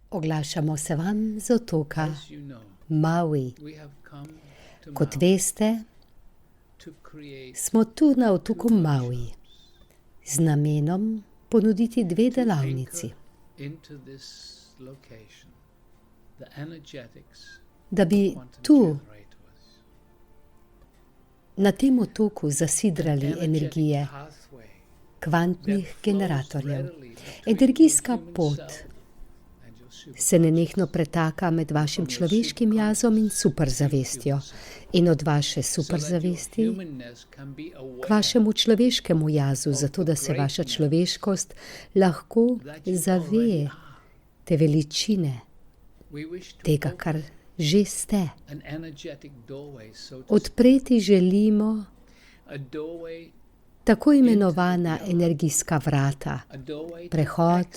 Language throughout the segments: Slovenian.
Oglašamo se vam z otoka Maui. Kot veste, smo tu na otoku Maui z namenom ponuditi dve delavnici, da bi tu na tem otoku zasidrali energije kvantnih generatorjev. Energijska pot se nenehno pretaka med vašim človeškim jazom in superzavestjo in od vaše superzavesti k vašemu človeškemu jazu, zato da se vaša človeškost lahko zave te veličine, tega, kar že ste. Odpreti želimo tako imenovana energijska vrata, prehod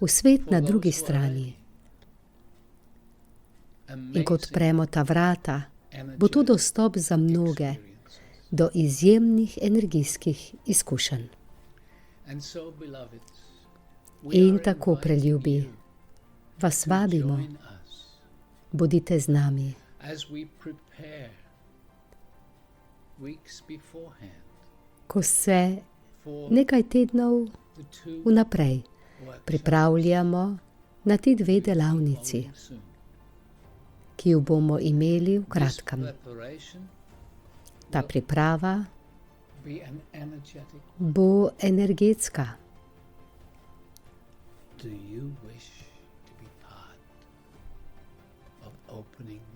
v svet na drugi strani. In ko odpremo ta vrata, bo to dostop za mnoge do izjemnih energijskih izkušenj. In tako, preljubi, vas vabimo, bodite z nami. Ko se nekaj tednov vnaprej pripravljamo na ti dve delavnici, ki jo bomo imeli v kratkem. Ta priprava bo energetska.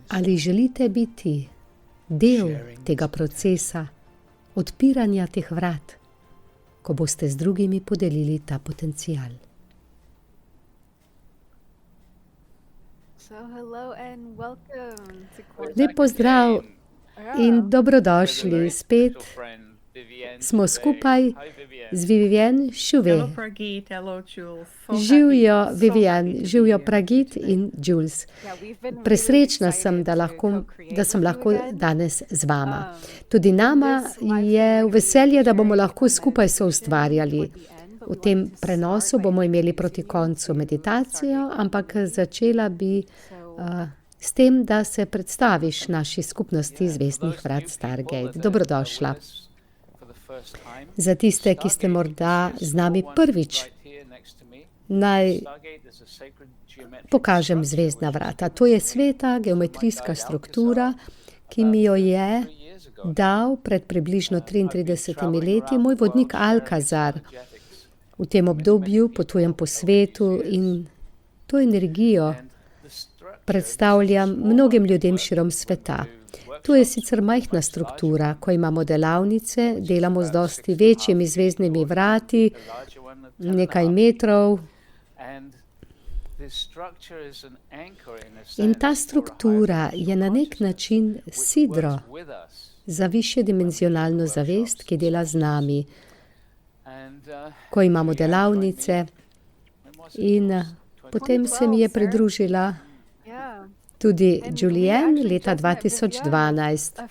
Ali želite biti del tega procesa odpiranja teh vrat, ko boste z drugimi podelili ta potencial? Lep pozdrav in dobrodošli spet. Smo skupaj z Vivienne Chouvet. Živijo Vivienne, živijo Pragit in Jules. Presrečna sem, da sem lahko danes z vama. Tudi nama je v veselje, da bomo lahko skupaj soustvarjali. V tem prenosu bomo imeli proti koncu meditacijo, ampak začela bi s tem, da se predstaviš naši skupnosti Zvezdnih vrat Stargate. Dobrodošla. Za tiste, ki ste morda z nami prvič, naj pokažem zvezdna vrata. To je sveta geometrijska struktura, ki mi jo je dal pred približno 33 leti moj vodnik Alcazar. V tem obdobju potujem po svetu in to energijo predstavljam mnogim ljudem širom sveta. To je sicer majhna struktura, ko imamo delavnice, delamo z dosti večjimi zvezdnimi vrati, nekaj metrov. In ta struktura je na nek način sidro za višjedimenzionalno zavest, ki dela z nami. Ko imamo delavnice in potem se mi je pridružila tudi Julienne leta 2012.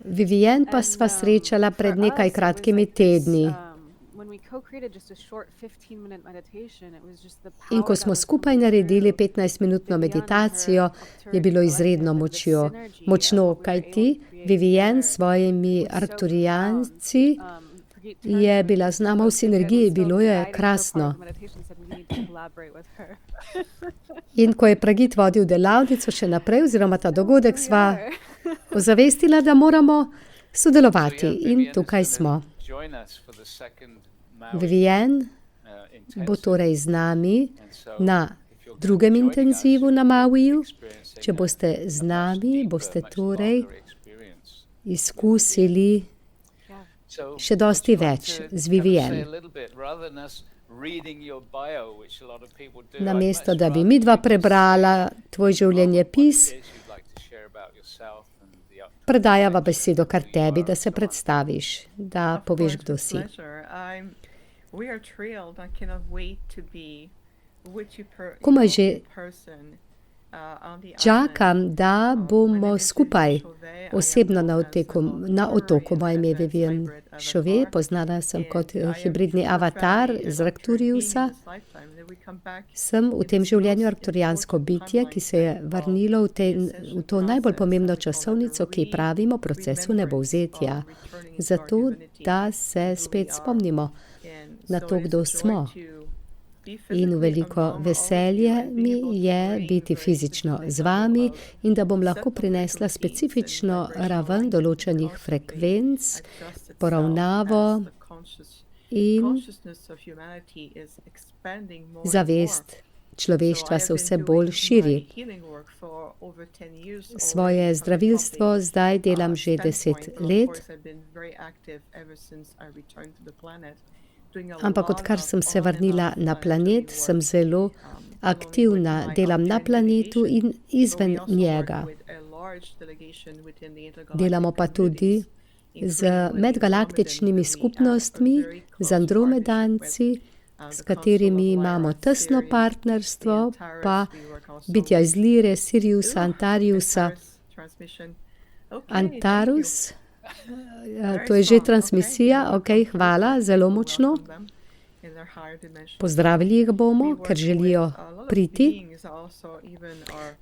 Vivienne pa sva srečala pred nekaj kratkimi tedni. In ko smo skupaj naredili 15-minutno meditacijo, je bilo izredno močno, kajti Vivienne s svojimi arkturijanci je bila z nama v sinergiji, bilo je krasno. In ko je Pragit vodil delavnico še naprej, oziroma ta dogodek, sva ozavestila, da moramo sodelovati. In tukaj smo. Vivienne bo torej z nami na drugem intenzivu na Mauiju. Če boste z nami, boste torej izkusili še dosti več z Vivienne. Namesto, da bi midva prebrala tvoj življenjepis, predajava besedo kar tebi, da se predstaviš, da poveš, kdo si. Komaj že čakam, da bomo skupaj osebno na otoku. Moje ime je Vivian Chauvet, poznana sem kot hibridni avatar z Arcturiusa. Sem v tem življenju arkturijansko bitje, ki se je vrnilo v to najbolj pomembno časovnico, ki ji pravimo procesu nebovzetja. Zato, da se spet spomnimo na to, kdo smo. In veliko veselje mi je biti fizično z vami in da bom lahko prinesla specifično raven določenih frekvenc, poravnavo in zavest človeštva se vse bolj širi. Svoje zdravilstvo zdaj delam že 10 let. Ampak odkar sem se vrnila na planet, sem zelo aktivna, delam na planetu in izven njega. Delamo pa tudi z medgalaktičnimi skupnostmi, z Andromedanci, s katerimi imamo tesno partnerstvo, pa bitja iz Lire, Siriusa, Antariusa. Antarus, to je že transmisija, ok, hvala, zelo močno. Pozdravili jih bomo, ker želijo priti.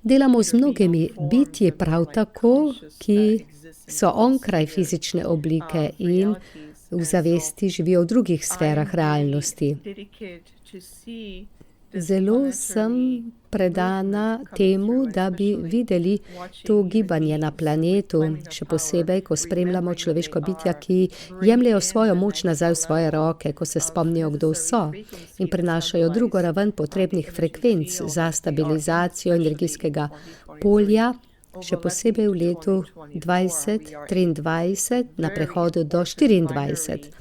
Delamo z mnogimi bitji prav tako, ki so onkraj fizične oblike in v zavesti živijo v drugih sferah realnosti. Zelo sem predana temu, da bi videli to gibanje na planetu, še posebej, ko spremljamo človeško bitja, ki jemljejo svojo moč nazaj v svoje roke, ko se spomnijo, kdo so in prinašajo drugo raven potrebnih frekvenc za stabilizacijo energijskega polja, še posebej v letu 2023 na prehodu do 2024.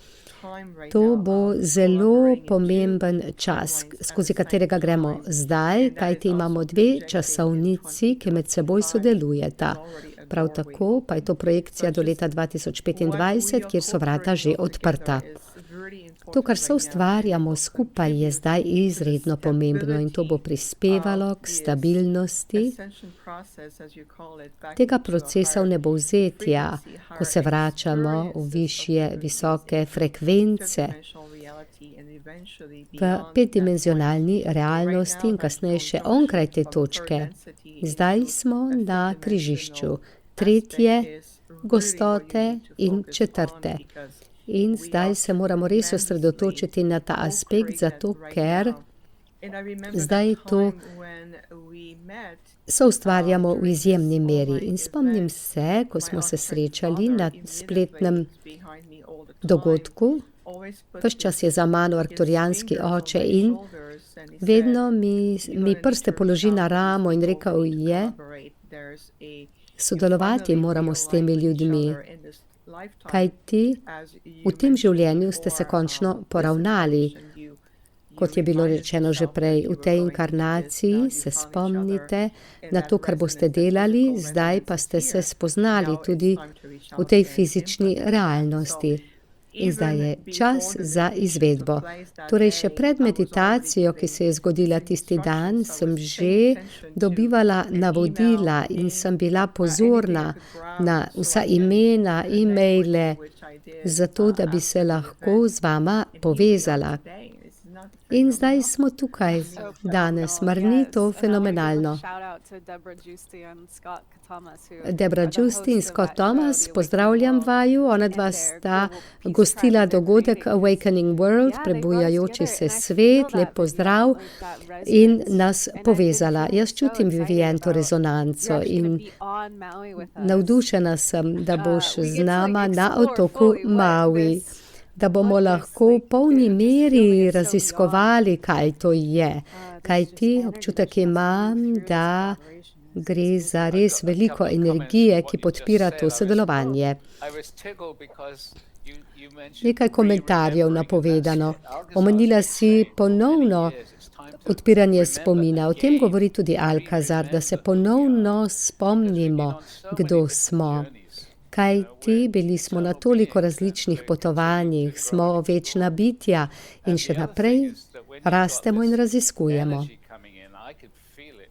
To bo zelo pomemben čas, skozi katerega gremo zdaj, kajti imamo dve časovnici, ki med seboj sodelujeta. Prav tako pa je to projekcija do leta 2025, kjer so vrata že odprta. To, kar soustvarjamo skupaj, je zdaj izredno pomembno in to bo prispevalo k stabilnosti tega procesa vnebovzetja, ko se vračamo v višje, visoke frekvence v petdimenzionalni realnosti in kasneje še onkraj te točke. Zdaj smo na križišču tretje gostote in četrte. In zdaj se moramo res osredotočiti na ta aspekt, zato ker zdaj to soustvarjamo v izjemni meri. In spomnim se, ko smo se srečali na spletnem dogodku, ves čas je za mano arkturijanski oče in vedno mi prste položi na ramo in rekel je, sodelovati moramo s temi ljudmi. Kajti v tem življenju ste se končno poravnali. Kot je bilo rečeno že prej, v tej inkarnaciji se spomnite na to, kar boste delali, zdaj pa ste se spoznali tudi v tej fizični realnosti. In zdaj je čas za izvedbo. Torej, še pred meditacijo, ki se je zgodila tisti dan, sem že dobivala navodila in sem bila pozorna na vsa imena, e-maile, zato da bi se lahko z vama povezala. In zdaj smo tukaj danes, mar ni to fenomenalno? Debra Giusti in Scott Thomas, pozdravljam vaju, ona dva sta gostila dogodek Awakening World, prebujajoči se svet, lep pozdrav in nas povezala. Jaz čutim, Vivian, to rezonanco in navdušena sem, da boš z nama na otoku Maui, da bomo lahko v polni meri raziskovali, kaj to je. Kajti občutek imam, da gre za res veliko energije, ki podpira to sodelovanje. Nekaj komentarjev napovedano. Omenila si ponovno odpiranje spomina. O tem govori tudi Alcazar, da se ponovno spomnimo, kdo smo. Kajti bili smo na toliko različnih potovanjih, smo večna bitja in še naprej rastemo in raziskujemo.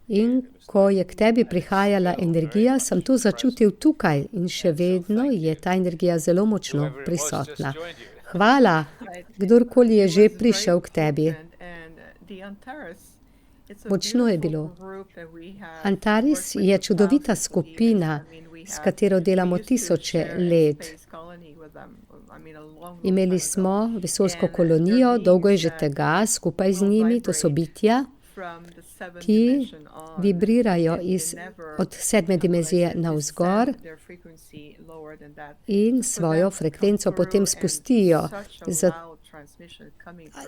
In ko je k tebi prihajala energija, sem to začutil tukaj in še vedno je ta energija zelo močno prisotna. Hvala, kdorkoli je že prišel k tebi. Močno je bilo. Antares je čudovita skupina, s katero delamo tisoče let. Imeli smo vesoljsko kolonijo, dolgo je že tega, skupaj z njimi, to so bitja, ki vibrirajo od 7. dimenzije navzgor in svojo frekvenco potem spustijo.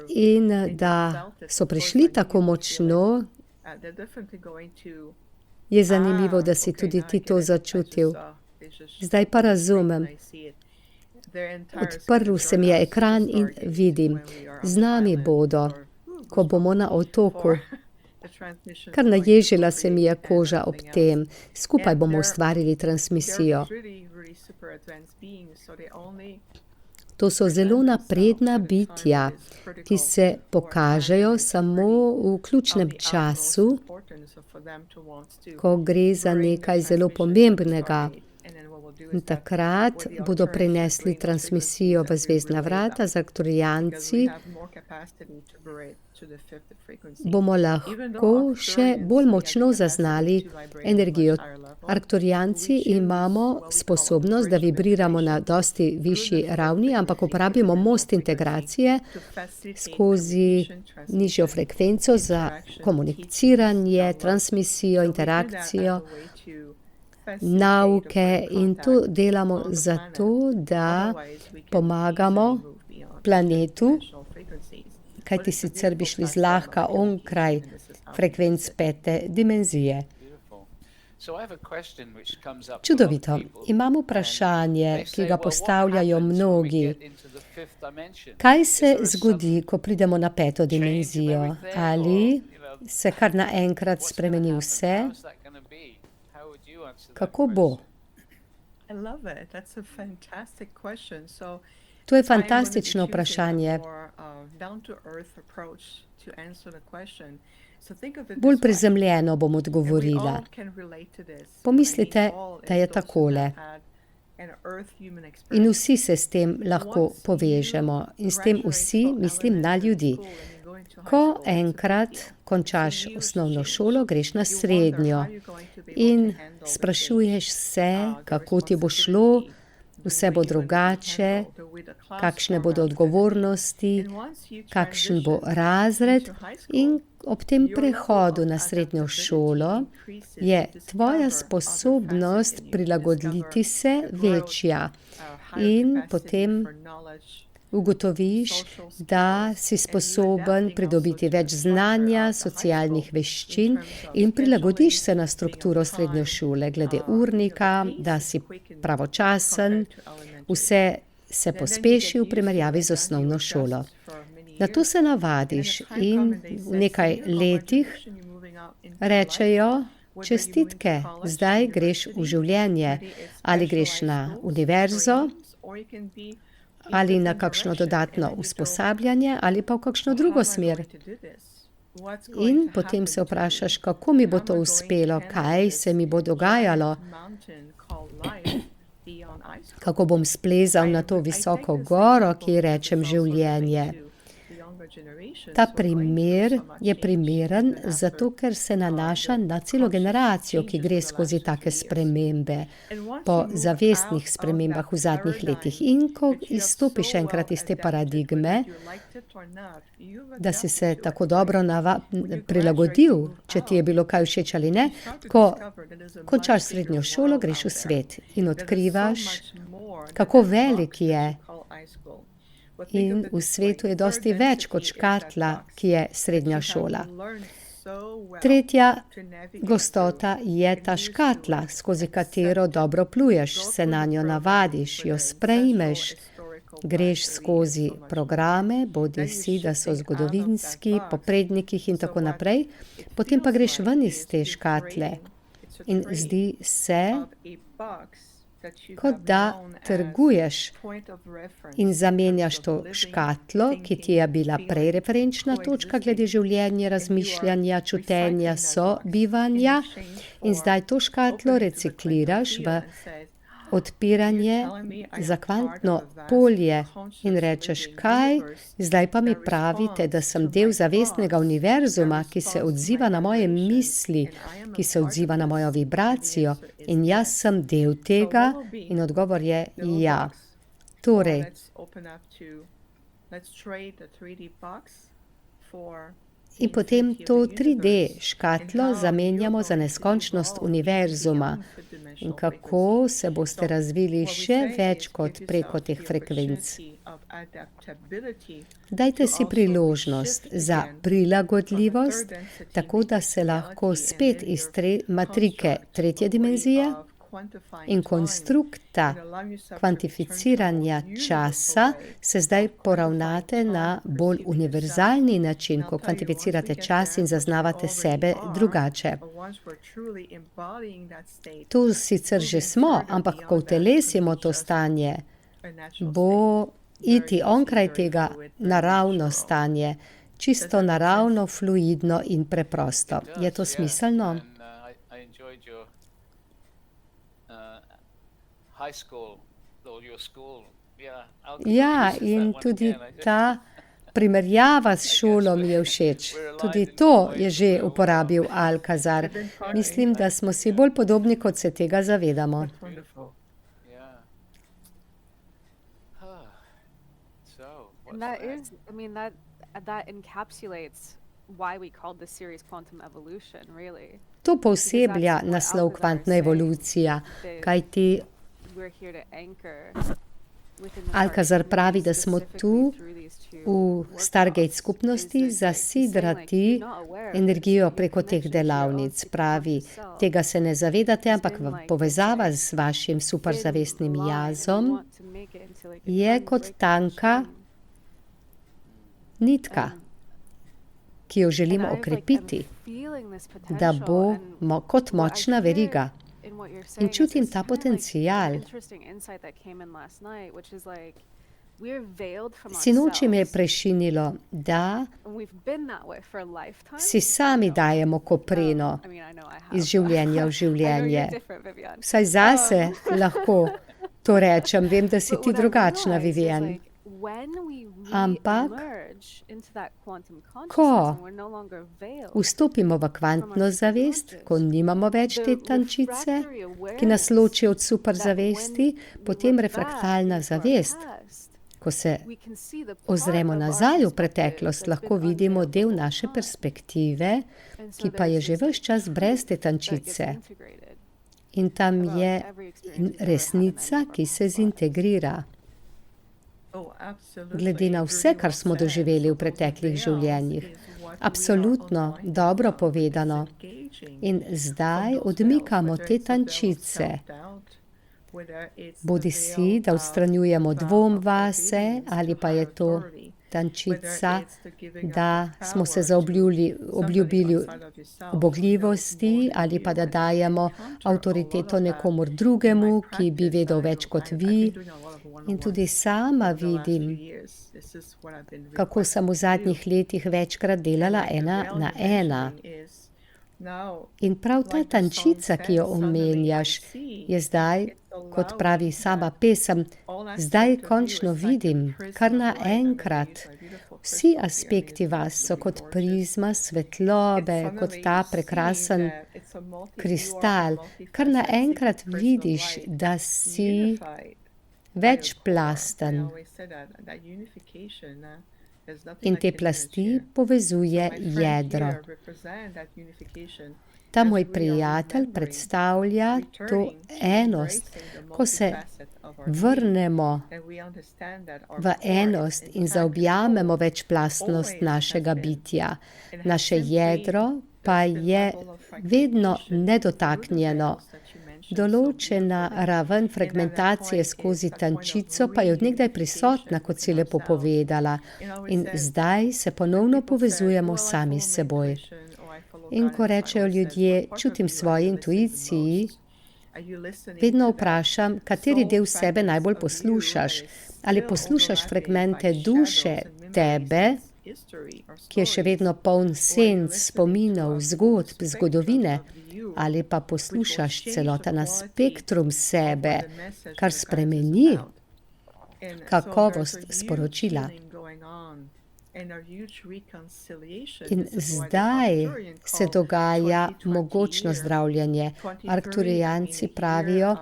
In da so prišli tako močno, je zanimivo, da si tudi ti to začutil. Zdaj pa razumem. Odprl se mi je ekran in vidim, z nami bodo, ko bomo na otoku. Kar naježila se mi je koža ob tem. Skupaj bomo ustvarili transmisijo. To so zelo napredna bitja, ki se pokažejo samo v ključnem času, ko gre za nekaj zelo pomembnega. In takrat bodo prenesli transmisijo v zvezdna vrata z Arkturijanci. Bomo lahko še bolj močno zaznali energijo. Arkturijanci imamo sposobnost, da vibriramo na dosti višji ravni, ampak uporabimo most integracije skozi nižjo frekvenco za komuniciranje, transmisijo, interakcijo, nauke in to delamo zato, da pomagamo planetu, kajti sicer bi šli zlahka onkraj frekvenc 5. dimenzije. Čudovito. Imam vprašanje, ki ga postavljajo mnogi. Kaj se zgodi, ko pridemo na 5. dimenzijo? Ali se kar naenkrat spremeni vse? Kako bo? To je fantastično vprašanje. Bolj prizemljeno bom odgovorila. Pomislite, da je takole. In vsi se s tem lahko povežemo. In s tem vsi mislim na ljudi. Ko enkrat končaš osnovno šolo, greš na srednjo in sprašuješ se, kako ti bo šlo, vse bo drugače, kakšne bodo odgovornosti, kakšen bo razred in ob tem prehodu na srednjo šolo je tvoja sposobnost prilagoditi se večja in potem ugotoviš, da si sposoben pridobiti več znanja, socialnih veščin in prilagodiš se na strukturo srednje šole, glede urnika, da si pravočasen, vse se pospeši v primerjavi z osnovno šolo. Na to se navadiš in v nekaj letih rečejo, čestitke, zdaj greš v življenje, ali greš na univerzo, ali na kakšno dodatno usposabljanje, ali pa v kakšno drugo smer. In potem se vprašaš, kako mi bo to uspelo, kaj se mi bo dogajalo, kako bom splezal na to visoko goro, ki ji rečem življenje. Ta primer je primeren zato, ker se nanaša na celo generacijo, ki gre skozi take spremembe, po zavestnih spremembah v zadnjih letih. In ko izstopiš enkrat iz te paradigme, da si se tako dobro prilagodil, če ti je bilo kaj všeč ali ne, ko končaš srednjo šolo, greš v svet in odkrivaš, kako velik je. In v svetu je dosti več kot škatla, ki je srednja šola. Tretja gostota je ta škatla, skozi katero dobro pluješ, se na njo navadiš, jo sprejmeš, greš skozi programe, bodisi da so zgodovinski, po prednikih in tako naprej, potem pa greš ven iz te škatle in zdi se, kot da trguješ in zamenjaš to škatlo, ki ti je bila prej referenčna točka glede življenja, razmišljanja, čutenja, sobivanja, in zdaj to škatlo recikliraš v odpiranje za kvantno polje in rečeš, kaj, zdaj pa mi pravite, da sem del zavestnega univerzuma, ki se odziva na moje misli, ki se odziva na mojo vibracijo, in jaz sem del tega, in odgovor je ja. Torej, in potem to 3D škatlo zamenjamo za neskončnost univerzuma. In kako se boste razvili še več kot preko teh frekvenc. Dajte si priložnost za prilagodljivost, tako da se lahko spet iz matrike tretje dimenzije in konstrukta kvantificiranja časa se zdaj poravnate na bolj univerzalni način, ko kvantificirate čas in zaznavate sebe drugače. Tu sicer že smo, ampak ko utelesimo to stanje, bo iti onkraj tega naravno stanje, čisto naravno, fluidno in preprosto. Je to smiselno? Ja, in tudi ta primerjava s šolo mi je všeč. Tudi to je že uporabil Alcazar. Mislim, da smo si bolj podobni, kot se tega zavedamo. To povseblja naslov kvantna evolucija, kajti Alcazar pravi, da smo tu v Stargate skupnosti zasidrati energijo preko teh delavnic. Pravi, tega se ne zavedate, ampak povezava z vašim superzavestnim jazom je kot tanka nitka, ki jo želimo okrepiti, da bo kot močna veriga. In čutim ta potencial. Sinoči me je prešinilo, da si sami dajemo kopreno iz življenja v življenje. Vsaj zase lahko to rečem, vem, da si ti drugačna, Vivian. Ampak, ko vstopimo v kvantno zavest, ko nimamo več te tančice, ki nas loči od superzavesti, potem refraktalna zavest, ko se ozremo nazaj v preteklost, lahko vidimo del naše perspektive, ki pa je že ves čas brez te tančice. In tam je resnica, ki se zintegrira. Glede na vse, kar smo doživeli v preteklih življenjih. Absolutno, dobro povedano. In zdaj odmikamo te tančice. Bodisi, da odstranjujemo dvom vase, ali pa je to tančica, da smo se obljubili ubogljivosti, ali pa da dajemo avtoriteto nekomu drugemu, ki bi vedel več kot vi. In tudi sama vidim, kako sem v zadnjih letih večkrat delala 1 na 1. In prav ta tančica, ki jo omenjaš, je zdaj, kot pravi sama pesem, zdaj končno vidim, kar naenkrat. Vsi aspekti vas so kot prizma svetlobe, kot ta prekrasen kristal. Kar naenkrat vidiš, da si večplasten. In te plasti povezuje jedro. Ta moj prijatelj predstavlja to enost, ko se vrnemo v enost in zaobjamemo večplastnost našega bitja. Naše jedro pa je vedno nedotaknjeno. Določena raven fragmentacije skozi tančico pa je od nekdaj prisotna, kot si lepo povedala. In zdaj se ponovno povezujemo sami s seboj. In ko rečejo ljudje, čutim svoji intuiciji, vedno vprašam, kateri del sebe najbolj poslušaš. Ali poslušaš fragmente duše tebe, ki je še vedno poln senc, spominov, zgodb, zgodovine, ali pa poslušaš celoten spektrum sebe, kar spremeni kakovost sporočila. In zdaj se dogaja mogočno zdravljenje. Arkturijanci pravijo,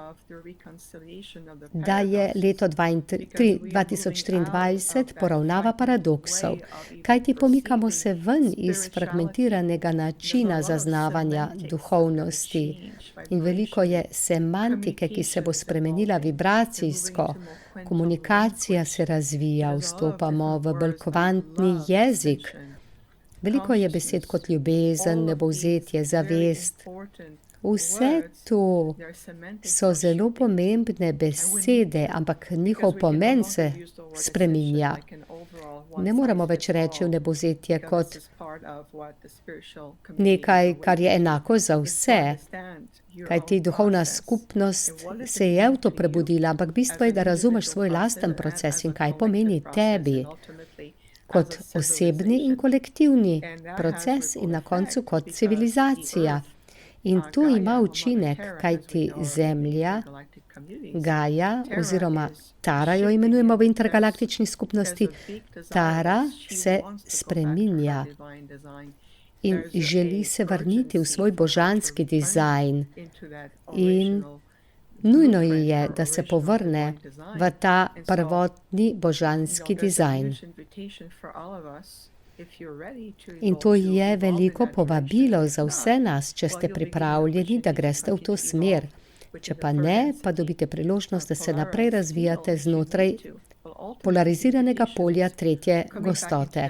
da je leto 2023 poravnava paradoksov, kajti pomikamo se ven iz fragmentiranega načina zaznavanja duhovnosti. In veliko je semantike, ki se bo spremenila vibracijsko. Komunikacija se razvija, vstopamo v bolj kvantni jezik. Veliko je besed kot ljubezen, nebovzetje, zavest. Vse to so zelo pomembne besede, ampak njihov pomen se spreminja. Ne moramo več reči v nebovzetje kot nekaj, kar je enako za vse. Kajti duhovna skupnost se je v to prebudila, ampak bistvo je, da razumeš svoj lasten proces in kaj pomeni tebi kot osebni in kolektivni proces in na koncu kot civilizacija. In to ima učinek, kajti Zemlja, Gaja oziroma Tara jo imenujemo v intergalaktični skupnosti, Tara se spreminja. In želi se vrniti v svoj božanski dizajn. In nujno je, da se povrne v ta prvotni božanski dizajn. In to je veliko povabilo za vse nas, če ste pripravljeni, da greste v to smer. Če pa ne, pa dobite priložnost, da se naprej razvijate znotraj polariziranega polja tretje gostote.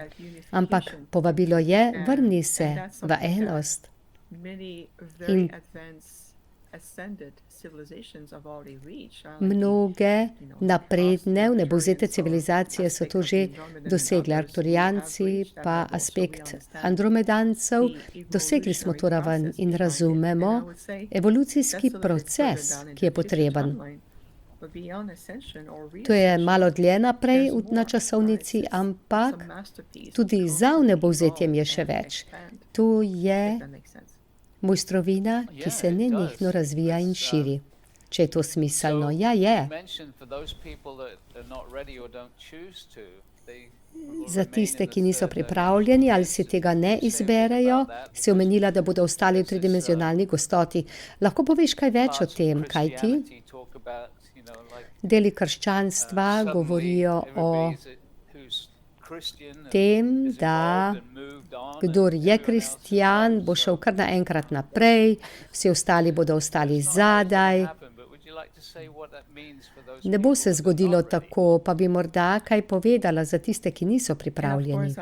Ampak povabilo je, vrni se v enost. In mnoge napredne, nebovzete civilizacije so to že dosegli. Arkturijanci pa aspekt andromedancev. Dosegli smo to raven in razumemo evolucijski proces, ki je potreben. To je malo dlje naprej na časovnici, ampak tudi za nebovzetjem je še več. To je mojstrovina, ki se nenehno razvija in širi. Če je to smiselno, ja je. Za tiste, ki niso pripravljeni ali si tega ne izberejo, si omenila, da bodo ostali v tridimenzionalni gostoti. Lahko poveš kaj več o tem, kaj ti? Deli krščanstva govorijo o tem, da kdor je kristjan, bo šel kar naenkrat naprej, vsi ostali bodo ostali zadaj. Ne bo se zgodilo tako, pa bi morda kaj povedala za tiste, ki niso pripravljeni.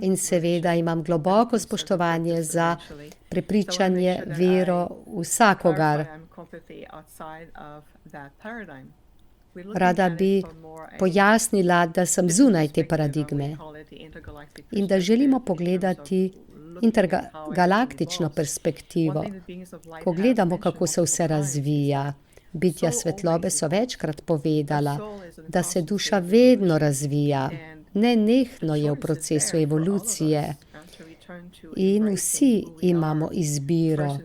In seveda imam globoko spoštovanje za prepričanje, vero vsakogar. Rada bi pojasnila, da sem zunaj te paradigme in da želimo pogledati intergalaktično perspektivo. Ko gledamo, kako se vse razvija, bitja svetlobe so večkrat povedala, da se duša vedno razvija, nenehno je v procesu evolucije. In vsi imamo izbiro,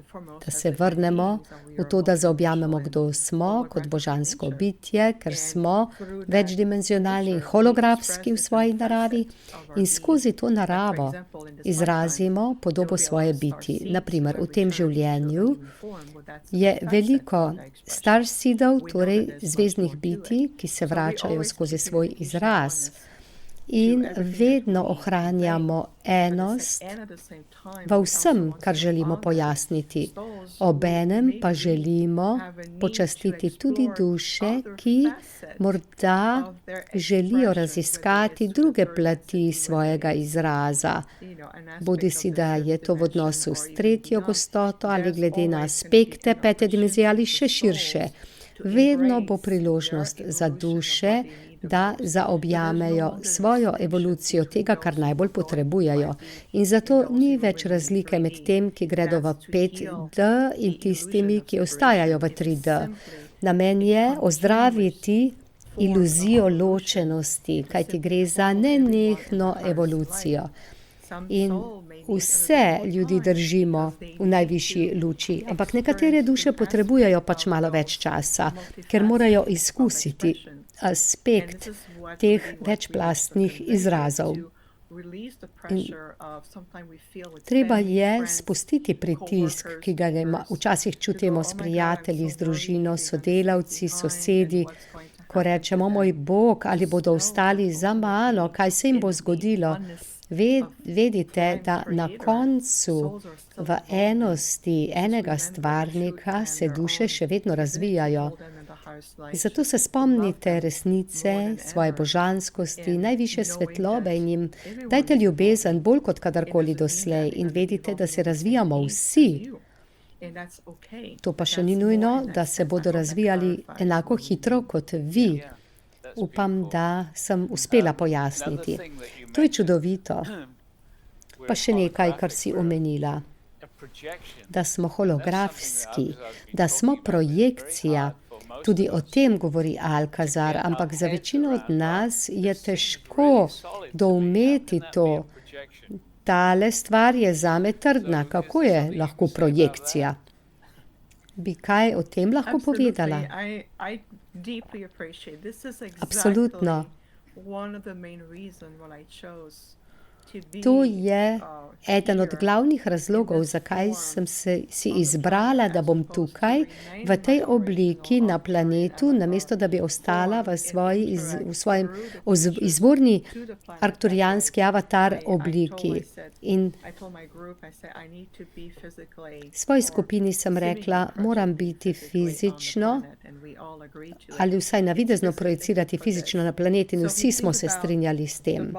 da se vrnemo v to, da zaobjamemo, kdo smo kot božansko bitje, ker smo večdimenzionalni in holografski v svoji naravi in skozi to naravo izrazimo podobo svoje biti. Naprimer, v tem življenju je veliko starseedov, torej zvezdnih bitij, ki se vračajo skozi svoj izraz. In vedno ohranjamo enost v vsem, kar želimo pojasniti. Obenem pa želimo počastiti tudi duše, ki morda želijo raziskati druge plati svojega izraza. Bodisi da je to v odnosu s tretjo gostoto ali glede na aspekte pete dimenzije ali še širše. Vedno bo priložnost za duše, da zaobjamejo svojo evolucijo tega, kar najbolj potrebujejo. In zato ni več razlike med tem, ki gredo v 5D in tistimi, ki ostajajo v 3D. Namen je ozdraviti iluzijo ločenosti, kajti gre za nenehno evolucijo. In vse ljudi držimo v najvišji luči, ampak nekatere duše potrebujejo pač malo več časa, ker morajo izkusiti aspekt teh večplastnih izrazov. In treba je spustiti pritisk, ki ga včasih čutimo s prijatelji, z družino, sodelavci, sosedi, ko rečemo, moj Bog, ali bodo ostali za mano, kaj se jim bo zgodilo. Vedite, da na koncu v enosti enega stvarnika se duše še vedno razvijajo. Zato se spomnite resnice, svoje božanskosti, najvišje svetlobe in jim dajte ljubezen bolj kot kadarkoli doslej in vedite, da se razvijamo vsi. To pa še ni nujno, da se bodo razvijali enako hitro kot vi. Upam, da sem uspela pojasniti. To je čudovito. Pa še nekaj, kar si omenila. Da smo holografski, da smo projekcija. Tudi o tem govori Alcazar, ampak za večino od nas je težko doumeti to. Tale stvar je zame trdna. Kako je lahko projekcija? Bi kaj o tem lahko povedala? Absolutno. To je eden od glavnih razlogov, zakaj sem si izbrala, da bom tukaj, v tej obliki na planetu, namesto da bi ostala v svojem izvorni arkturijanski avatar obliki. In svoji skupini sem rekla, moram biti fizično, ali vsaj navidezno projicirati fizično na planet, in vsi smo se strinjali s tem.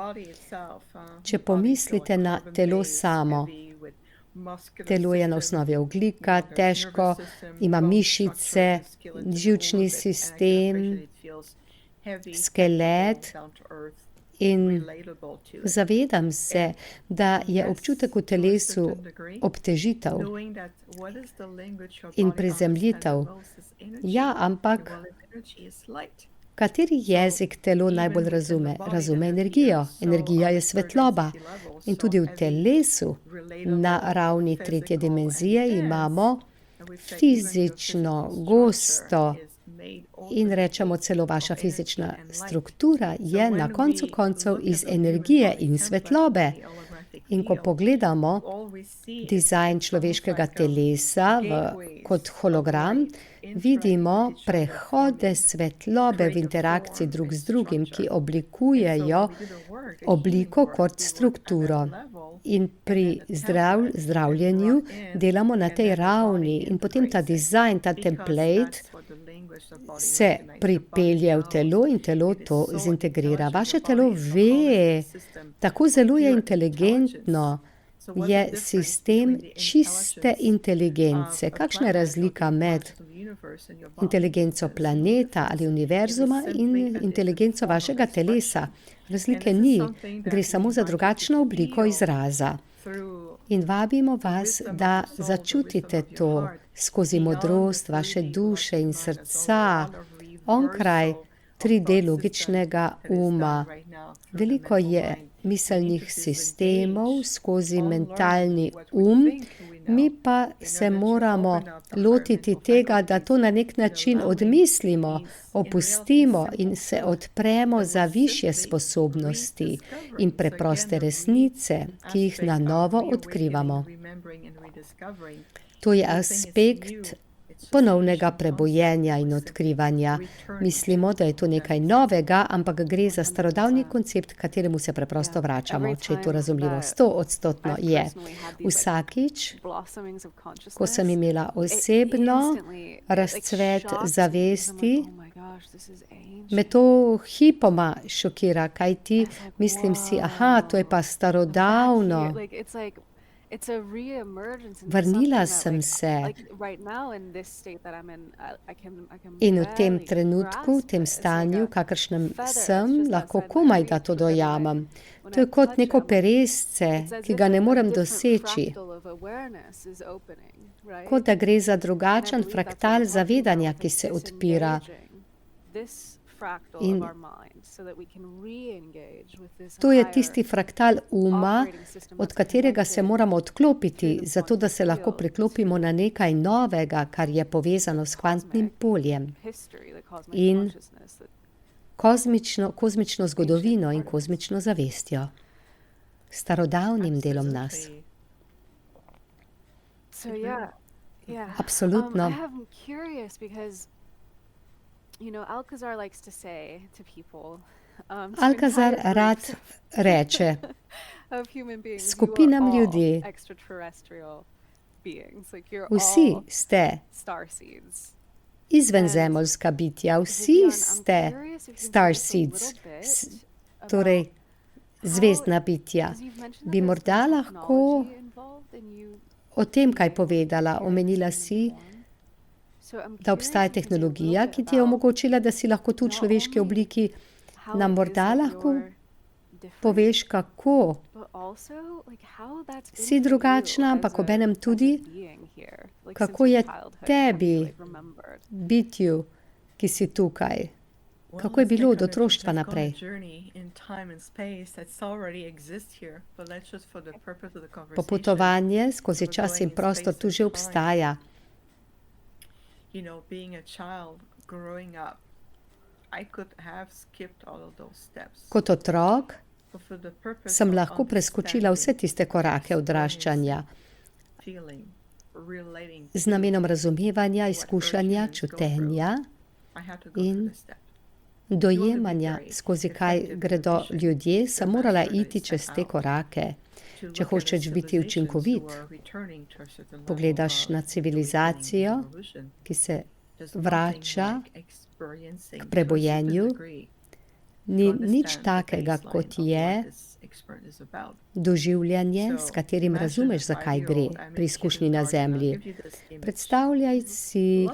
Če pomislite na telo samo, telo je na osnovi ogljika, težko, ima mišice, živčni sistem, skelet in zavedam se, da je občutek v telesu obtežitev in prizemljitev. Ja, ampak kateri jezik telo najbolj razume? Razume energijo. Energija je svetloba. In tudi v telesu na ravni 3. dimenzije imamo fizično, gosto in rečemo celo vaša fizična struktura je na koncu koncev iz energije in svetlobe. In ko pogledamo dizajn človeškega telesa kot hologram, vidimo prehode svetlobe v interakciji drug z drugim, ki oblikujejo obliko kot strukturo. In pri zdravljenju delamo na tej ravni in potem ta dizajn, ta template se pripelje v telo in telo to zintegrira. Vaše telo ve, tako zelo je inteligentno, je sistem čiste inteligence. Kakšna je razlika med inteligenco planeta ali univerzuma in inteligenco vašega telesa? Razlike ni, gre samo za drugačno obliko izraza. In vabimo vas, da začutite to skozi modrost vaše duše in srca, onkraj 3D logičnega uma. Veliko je miselnih sistemov skozi mentalni mi pa se moramo lotiti tega, da to na nek način odmislimo, opustimo in se odpremo za višje sposobnosti in preproste resnice, ki jih na novo odkrivamo. To je aspekt ponovnega prebojenja in odkrivanja. Mislimo, da je to nekaj novega, ampak gre za starodavni koncept, kateremu se preprosto vračamo, če je to razumljivo. 100% je. Vsakič, ko sem imela osebno razcvet zavesti, me to hipoma šokira, kajti mislim si, to je pa starodavno. Vrnila sem se in v tem trenutku, v tem stanju, kakršnem sem, lahko komaj da to dojamem. To je kot neko peresce, ki ga ne morem doseči. Kot da gre za drugačen fraktal zavedanja, ki se odpira. In to je tisti fraktal uma, od katerega se moramo odklopiti, zato da se lahko priklopimo na nekaj novega, kar je povezano s kvantnim poljem in kozmično zgodovino in kozmično zavestjo, starodavnim delom nas. Absolutno. Alcazar rad reče skupinam ljudi, vsi ste izvenzemeljska bitja, vsi ste starseeds, torej zvezdna bitja. Bi morda lahko o tem kaj povedala? Omenila si, da obstaja tehnologija, ki ti je omogočila, da si lahko tu v človeški obliki. Nam morda lahko poveš, kako si drugačna, ampak obenem tudi, kako je tebi, bitju, ki si tukaj. Kako je bilo od otroštva naprej? Popotovanje skozi čas in prostor tu že obstaja. Kot otrok sem lahko preskočila vse tiste korake odraščanja z namenom razumevanja, izkušanja, čutenja in dojemanja, skozi kaj gredo ljudje, sem morala iti čez te korake. Če hočeš biti učinkovit, pogledaš na civilizacijo, ki se vrača k prebojenju, ni nič takega, kot je doživljanje, s katerim razumeš, zakaj gre pri izkušnji na Zemlji. Predstavljaj si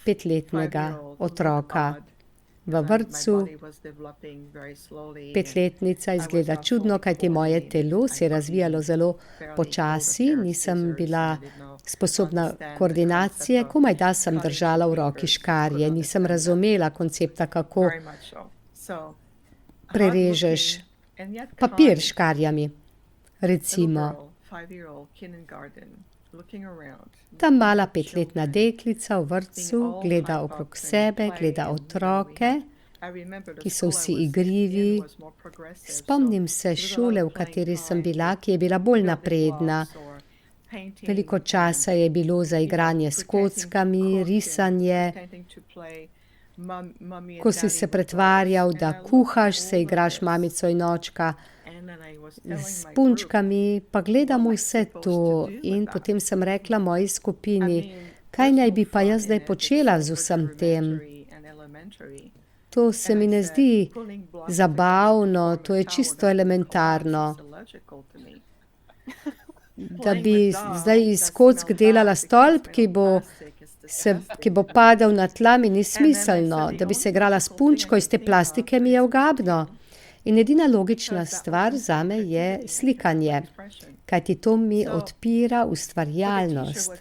5-letnega otroka v vrtcu. 5-letnica izgleda čudno, kajti moje telo se je razvijalo zelo počasi, nisem bila sposobna koordinacije, komaj da sem držala v roki škarje, nisem razumela koncepta, kako prerežeš papir s škarjami. Recimo, ta mala 5-letna deklica v vrtcu gleda okrog sebe, gleda otroke, ki so vsi igrivi. Spomnim se šole, v kateri sem bila, ki je bila bolj napredna. Veliko časa je bilo za igranje s kockami, risanje. Ko si se pretvarjal, da kuhaš, se igraš mamico in očka s punčkami, pa gledamo vse to. In potem sem rekla moji skupini, kaj naj bi pa jaz zdaj počela z vsem tem? To se mi ne zdi zabavno, to je čisto elementarno. Da bi zdaj iz kock delala stolp, ki bo padel na tla, mi ni smiselno. Da bi se igrala s punčko iz te plastike, mi je ogabno. In edina logična stvar zame je slikanje, kajti to mi odpira ustvarjalnost.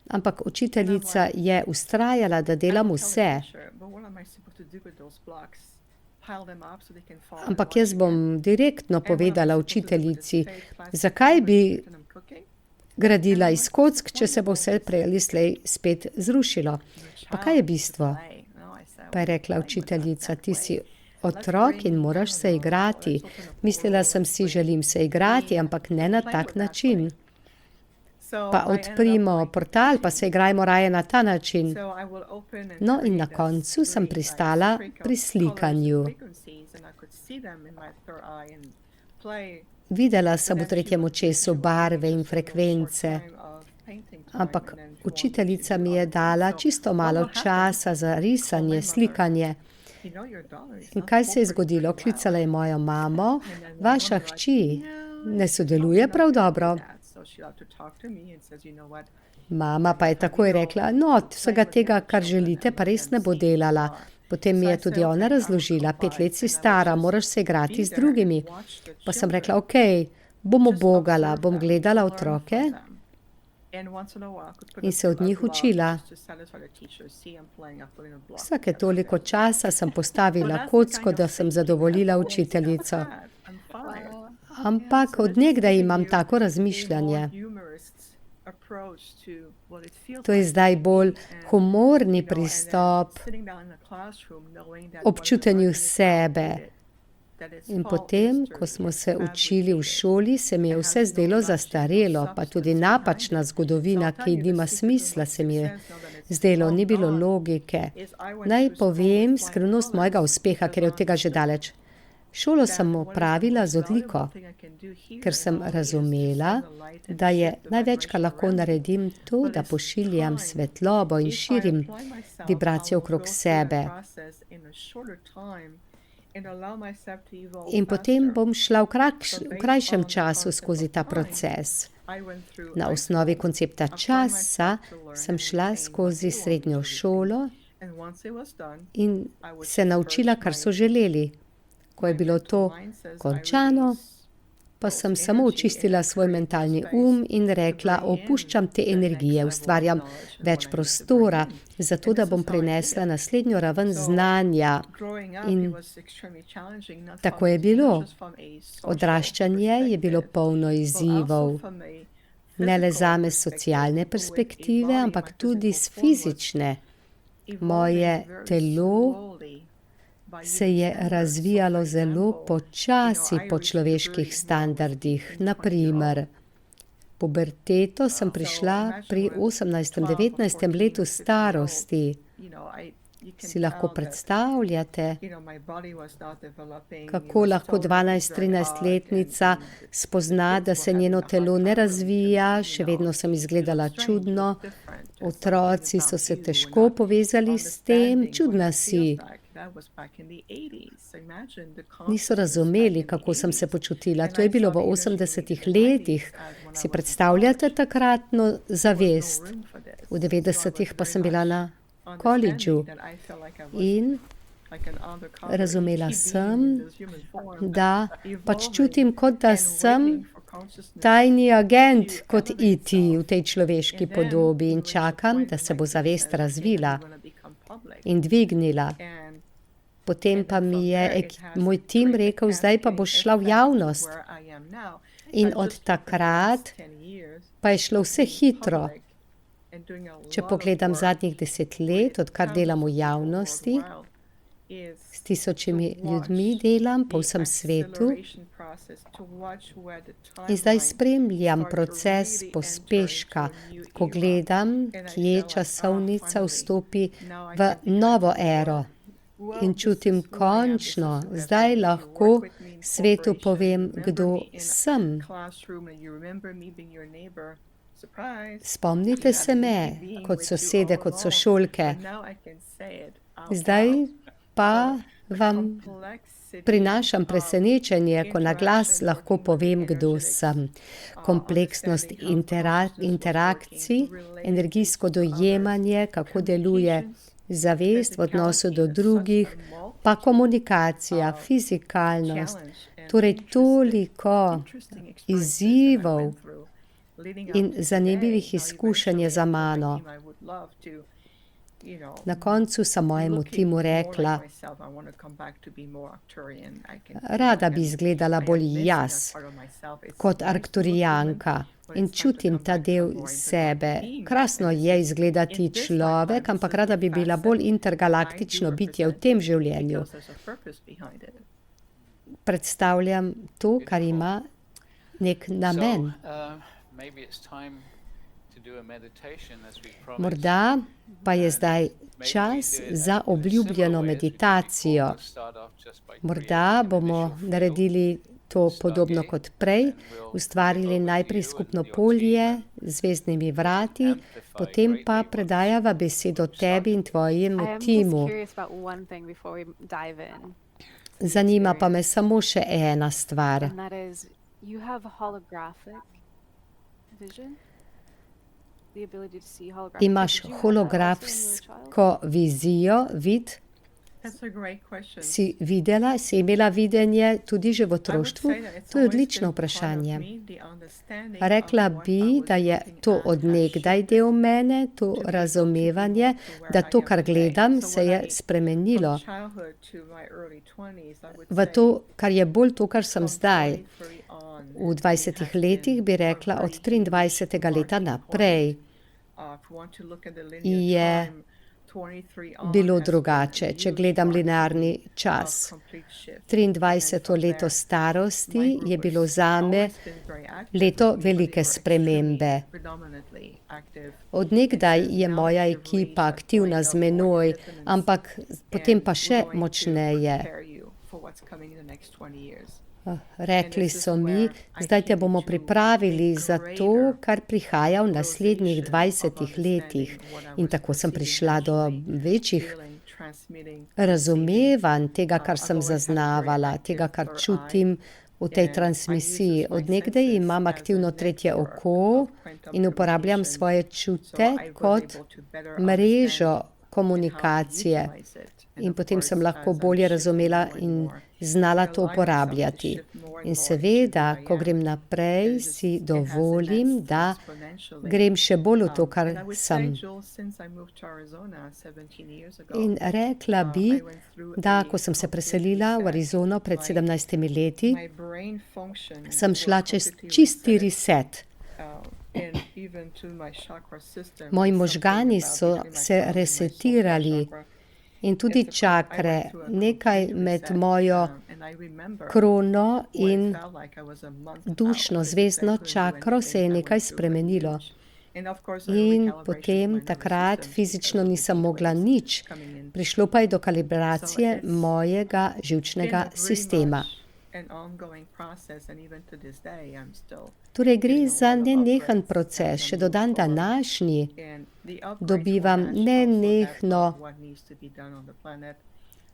Ampak učiteljica je vztrajala, da delam vse. Ampak jaz bom direktno povedala učiteljici, zakaj bi gradila iz kock, če se bo vse prej ali slej spet zrušilo. Pa kaj je bistvo? Pa je rekla učiteljica, ti si otrok in moraš se igrati. Mislila sem si, želim se igrati, ampak ne na tak način. Pa odprimo portal, pa se igrajmo raje na ta način. No, in na koncu sem pristala pri slikanju. Videla sem v tretjem očesu barve in frekvence, ampak učiteljica mi je dala čisto malo časa za risanje, slikanje. In kaj se je zgodilo? Klicala je mojo mamo, vaša hči ne sodeluje prav dobro. Mama pa je takoj rekla, no, vsega tega, kar želite, pa res ne bo delala. Potem mi je tudi ona razložila, 5 let si stara, moraš se igrati z drugimi. Pa sem rekla, ok, bom ubogala, bom gledala otroke in se od njih učila. Vsake toliko časa sem postavila kocko, da sem zadovoljila učiteljico. Ampak od nekdaj imam tako razmišljanje. To je zdaj bolj humorni pristop, občutenju sebe. In potem, ko smo se učili v šoli, se mi je vse zdelo zastarelo, pa tudi napačna zgodovina, ki nima smisla, se mi je zdelo, ni bilo logike. Naj povem skrivnost mojega uspeha, ker je od tega že daleč. Šolo sem opravila z odliko, ker sem razumela, da je največ, kar lahko naredim, to, da pošiljam svetlobo in širim vibracijo okrog sebe. In potem bom šla v krajšem času skozi ta proces. Na osnovi koncepta časa sem šla skozi srednjo šolo in se naučila, kar so želeli. Ko je bilo to končano, pa sem samo očistila svoj mentalni in rekla, opuščam te energije, ustvarjam več prostora, zato da bom prinesla naslednjo raven znanja. In tako je bilo. Odraščanje je bilo polno izzivov. Ne le zame s socialne perspektive, ampak tudi s fizične. Moje telo se je razvijalo zelo počasi po človeških standardih. Na primer, puberteto sem prišla pri 18-19 letu starosti. Si lahko predstavljate, kako lahko 12-13-letnica spozna, da se njeno telo ne razvija, še vedno sem izgledala čudno, otroci so se težko povezali s tem, čudna si. Niso razumeli, kako sem se počutila. To je bilo v 80-ih letih. Si predstavljate takratno zavest? V 90-ih pa sem bila na kolidžu in razumela sem, da pač čutim, kot da sem tajni agent kot IT v tej človeški podobi in čakam, da se bo zavest razvila in dvignila. Potem pa mi je moj tim rekel, zdaj pa boš šla v javnost. In od takrat pa je šlo vse hitro. Če pogledam zadnjih 10 let, odkar delam v javnosti, s tisočimi ljudmi delam po vsem svetu in zdaj spremljam proces pospeška, ko gledam, kje časovnica vstopi v novo ero. In čutim končno, zdaj lahko svetu povem, kdo sem. Spomnite se me, kot sosede, kot sošolke. Zdaj pa vam prinašam presenečenje, ko na glas lahko povem, kdo sem. Kompleksnost interakcij, energijsko dojemanje, kako deluje zavest v odnosu do drugih, pa komunikacija, fizikalnost, torej toliko izzivov in zanimivih izkušenj je za mano. Na koncu sem mojemu timu rekla, rada bi izgledala bolj jaz, kot Arkturijanka. In čutim ta del sebe. Krasno je izgledati človek, ampak rada bi bila bolj intergalaktično bitje v tem življenju. Predstavljam to, kar ima nek namen. Morda pa je zdaj čas za obljubljeno meditacijo. Morda bomo naredili to podobno kot prej, ustvarili najprej skupno polje z zvezdnimi vrati, potem pa predajava besedo tebi in tvojemu timu. Zanima pa me samo še ena stvar. Imaš holografsko vizijo, vid? Si videla, si imela videnje tudi že v otroštvu? To je odlično vprašanje. Rekla bi, da je to od nekdaj del mene, to razumevanje, da to, kar gledam, se je spremenilo v to, kar je bolj to, kar sem zdaj. V 20 letih bi rekla od 23. leta naprej je bilo drugače, če gledam linearni čas. 23. leto starosti je bilo zame leto velike spremembe. Od nekdaj je moja ekipa aktivna z menoj, ampak potem pa še močneje. Rekli so mi, zdaj te bomo pripravili za to, kar prihaja v naslednjih 20 letih. In tako sem prišla do večjih razumevanj tega, kar sem zaznavala, tega, kar čutim v tej transmisiji. Od nekdaj imam aktivno tretje oko in uporabljam svoje čute kot mrežo komunikacije. In potem sem lahko bolje razumela in znala to uporabljati. In seveda, ko grem naprej, si dovolim, da grem še bolj v to, kar sem. In rekla bi, da ko sem se preselila v Arizono pred 17 leti, sem šla čez čisti reset. Moji možgani so se resetirali in tudi čakre, nekaj med mojo krono in dušno zvezdno čakro se je nekaj spremenilo. In potem takrat fizično nisem mogla nič, prišlo pa je do kalibracije mojega živčnega sistema. Torej gre za nenehen proces, še do dan današnji dobivam nenehno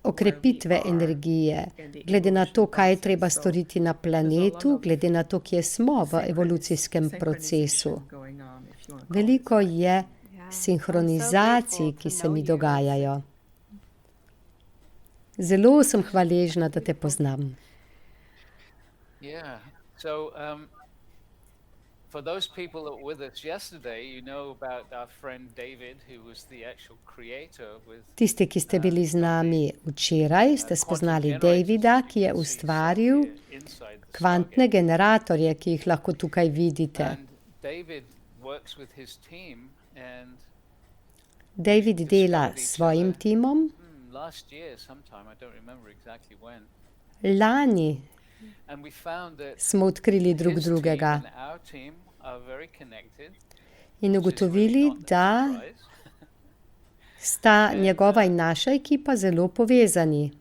okrepitve energije, glede na to, kaj je treba storiti na planetu, glede na to, kje smo v evolucijskem procesu. Veliko je sinhronizacij, ki se mi dogajajo. Zelo sem hvaležna, da te poznam. For those people that were with us yesterday, you know about our friend David, who was the actual creator with Tisti, ki ste bili z nami včeraj, ste spoznali Davida, ki je ustvaril kvantne generatorje, ki jih lahko tukaj vidite. David dela s svojim timom. Lani smo odkrili drug drugega in ugotovili, da sta njegova in naša ekipa zelo povezani.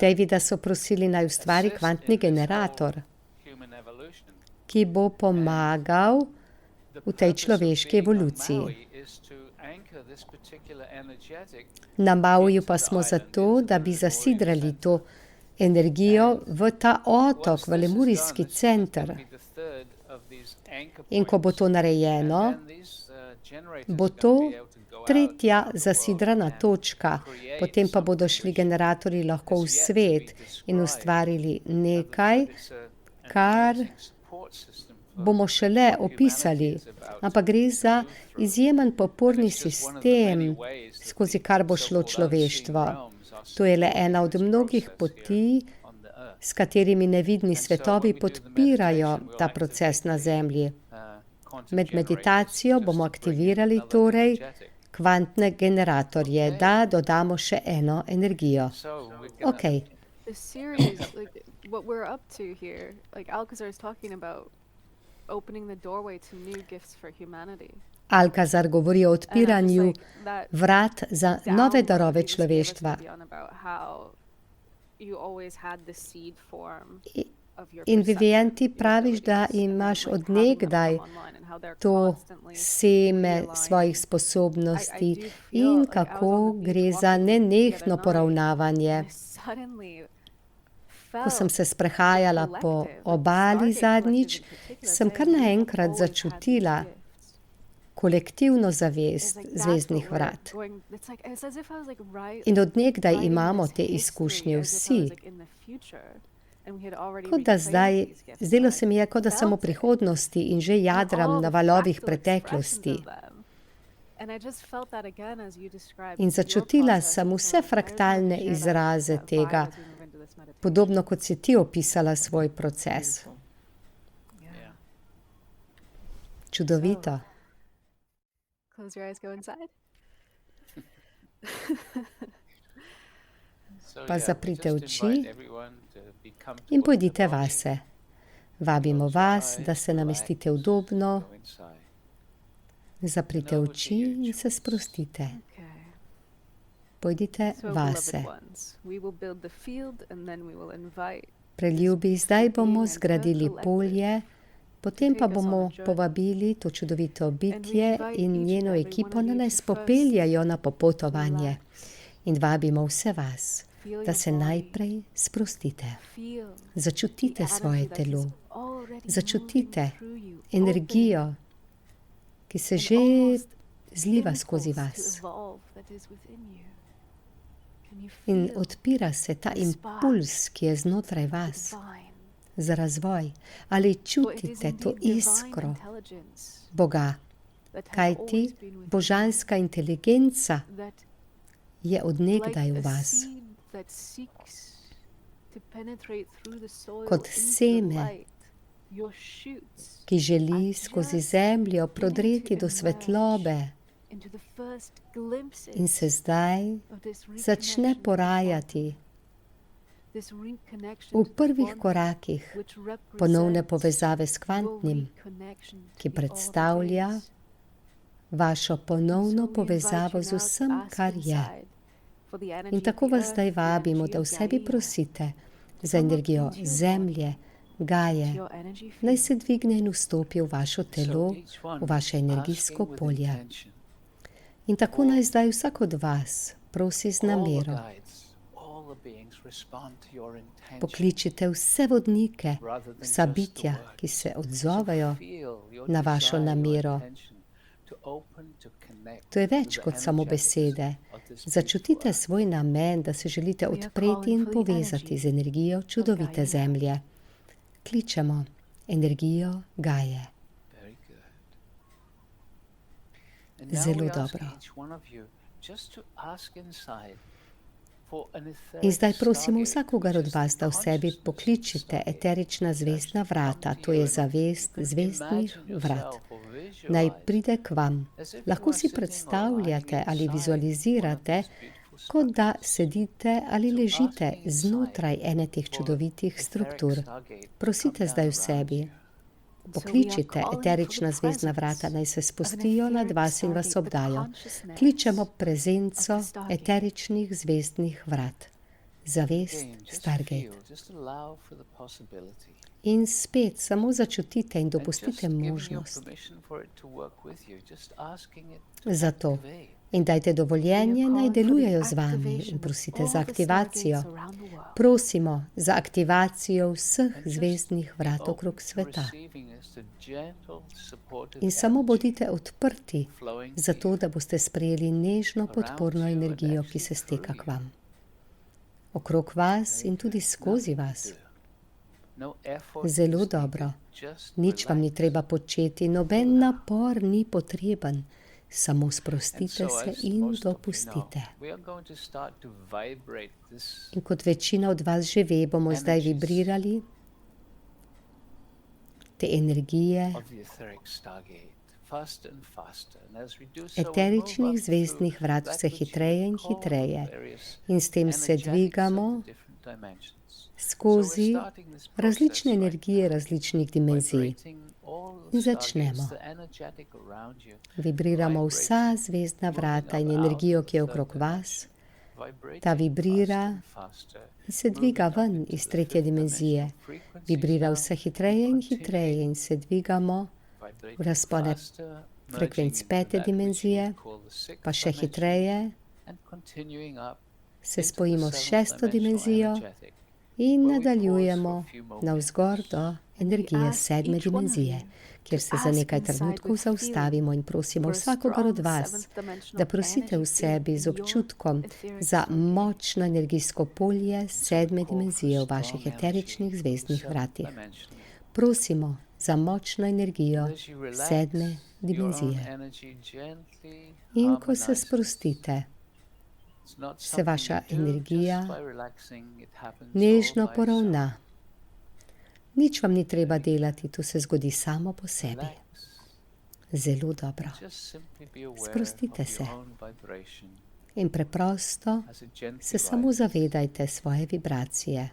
Davida so prosili, naj ustvari kvantni generator, ki bo pomagal v tej človeški evoluciji. Na Mauiju pa smo zato, da bi zasidrali to energijo v ta otok, v lemurijski center. In ko bo to narejeno, bo to tretja zasidrana točka. Potem pa bodo šli generatorji lahko v svet in ustvarili nekaj, kar bomo šele opisali, ampak gre za izjemen podporni sistem, skozi kar bo šlo človeštvo. To je le ena od mnogih poti, s katerimi nevidni svetovi podpirajo ta proces na Zemlji. Med meditacijo bomo aktivirali torej kvantne generatorje, da dodamo še eno energijo. Okay. Alcazar govori o odpiranju vrat za nove darove človeštva. In Vivian, ti praviš, da imaš od nekdaj to seme svojih sposobnosti in kako gre za nenehno poravnavanje. Ko sem se sprehajala po obali zadnjič, sem kar naenkrat začutila kolektivno zavest zvezdnih vrat. In od nekdaj imamo te izkušnje vsi. Kot da zdaj, zdelo se mi je, kot da sem v prihodnosti in že jadram na valovih preteklosti. In začutila sem vse fraktalne izraze tega, podobno kot si ti opisala svoj proces. Čudovito. Pa zaprite oči in pojdite vase. Vabimo vas, da se namestite udobno, zaprite oči in se sprostite. Pojdite vase. Preljubi, zdaj bomo zgradili polje, potem pa bomo povabili to čudovito bitje in njeno ekipo, da nas popeljajo na popotovanje. In vabimo vse vas, da se najprej sprostite. Začutite svoje telo. Začutite energijo, ki se že zliva skozi vas. In odpira se ta impuls, ki je znotraj vas, za razvoj. Ali čutite to iskro Boga? Kajti božanska inteligenca je od nekdaj v vas. Kot seme, ki želi skozi zemljo prodreti do svetlobe in se zdaj začne porajati v prvih korakih ponovne povezave s kvantnim, ki predstavlja vašo ponovno povezavo z vsem, kar je. In tako vas zdaj vabimo, da v sebi prosite za energijo zemlje, Gaje, naj se dvigne in vstopi v vašo telo, v vaše energijsko polje. In tako naj zdaj vsak od vas prosi z namero. Pokličite vse vodnike, vsa bitja, ki se odzovejo na vašo namero. To je več kot samo besede. Začutite svoj namen, da se želite odpreti in povezati z energijo čudovite zemlje. Kličemo energijo Gaje. Zelo dobro. In zdaj prosimo vsakogar od vas, da v sebi pokličite eterična zvezdna vrata, to je zavest zvezdnih vrat. Naj pride k vam. Lahko si predstavljate ali vizualizirate, kot da sedite ali ležite znotraj ene teh čudovitih struktur. Prosite zdaj v sebi. Pokličite eterična zvezdna vrata, naj se spustijo nad vas in vas obdajo. Kličemo prezenco eteričnih zvezdnih vrat. Zavest Stargate. In spet samo začutite in dopustite možnost za to. In dajte dovoljenje, naj delujejo z vami in prosite za aktivacijo. Prosimo za aktivacijo vseh zvezdnih vrat okrog sveta. In samo bodite odprti za to, da boste sprejeli nežno podporno energijo, ki se steka k vam. Okrog vas in tudi skozi vas. Zelo dobro. Nič vam ni treba početi, noben napor ni potreben. Samo sprostite se in dopustite. In kot večina od vas že ve, bomo zdaj vibrirali te energije eteričnih zvezdnih vrat vse hitreje in hitreje. In s tem se dvigamo skozi različne energije različnih dimenzij. In začnemo. Vibriramo vsa zvezdna vrata in energijo, ki je okrog vas, Ta vibrira in se dviga ven iz tretje dimenzije. Vibrira vse hitreje in se dvigamo v razpone frekvenc pete dimenzije, pa še hitreje se spojimo s šesto dimenzijo in nadaljujemo navzgor do energije sedme dimenzije, kjer se za nekaj trenutkov zaustavimo in prosimo vsakogar od vas, da prosite v sebi z občutkom za močno energijsko polje sedme dimenzije v vaših eteričnih zvezdnih vratih. Prosimo za močno energijo sedme dimenzije. In ko se sprostite, se vaša energija nežno poravna. Nič vam ni treba delati, to se zgodi samo po sebi. Zelo dobro. Sprostite se in preprosto se samo zavedajte svoje vibracije,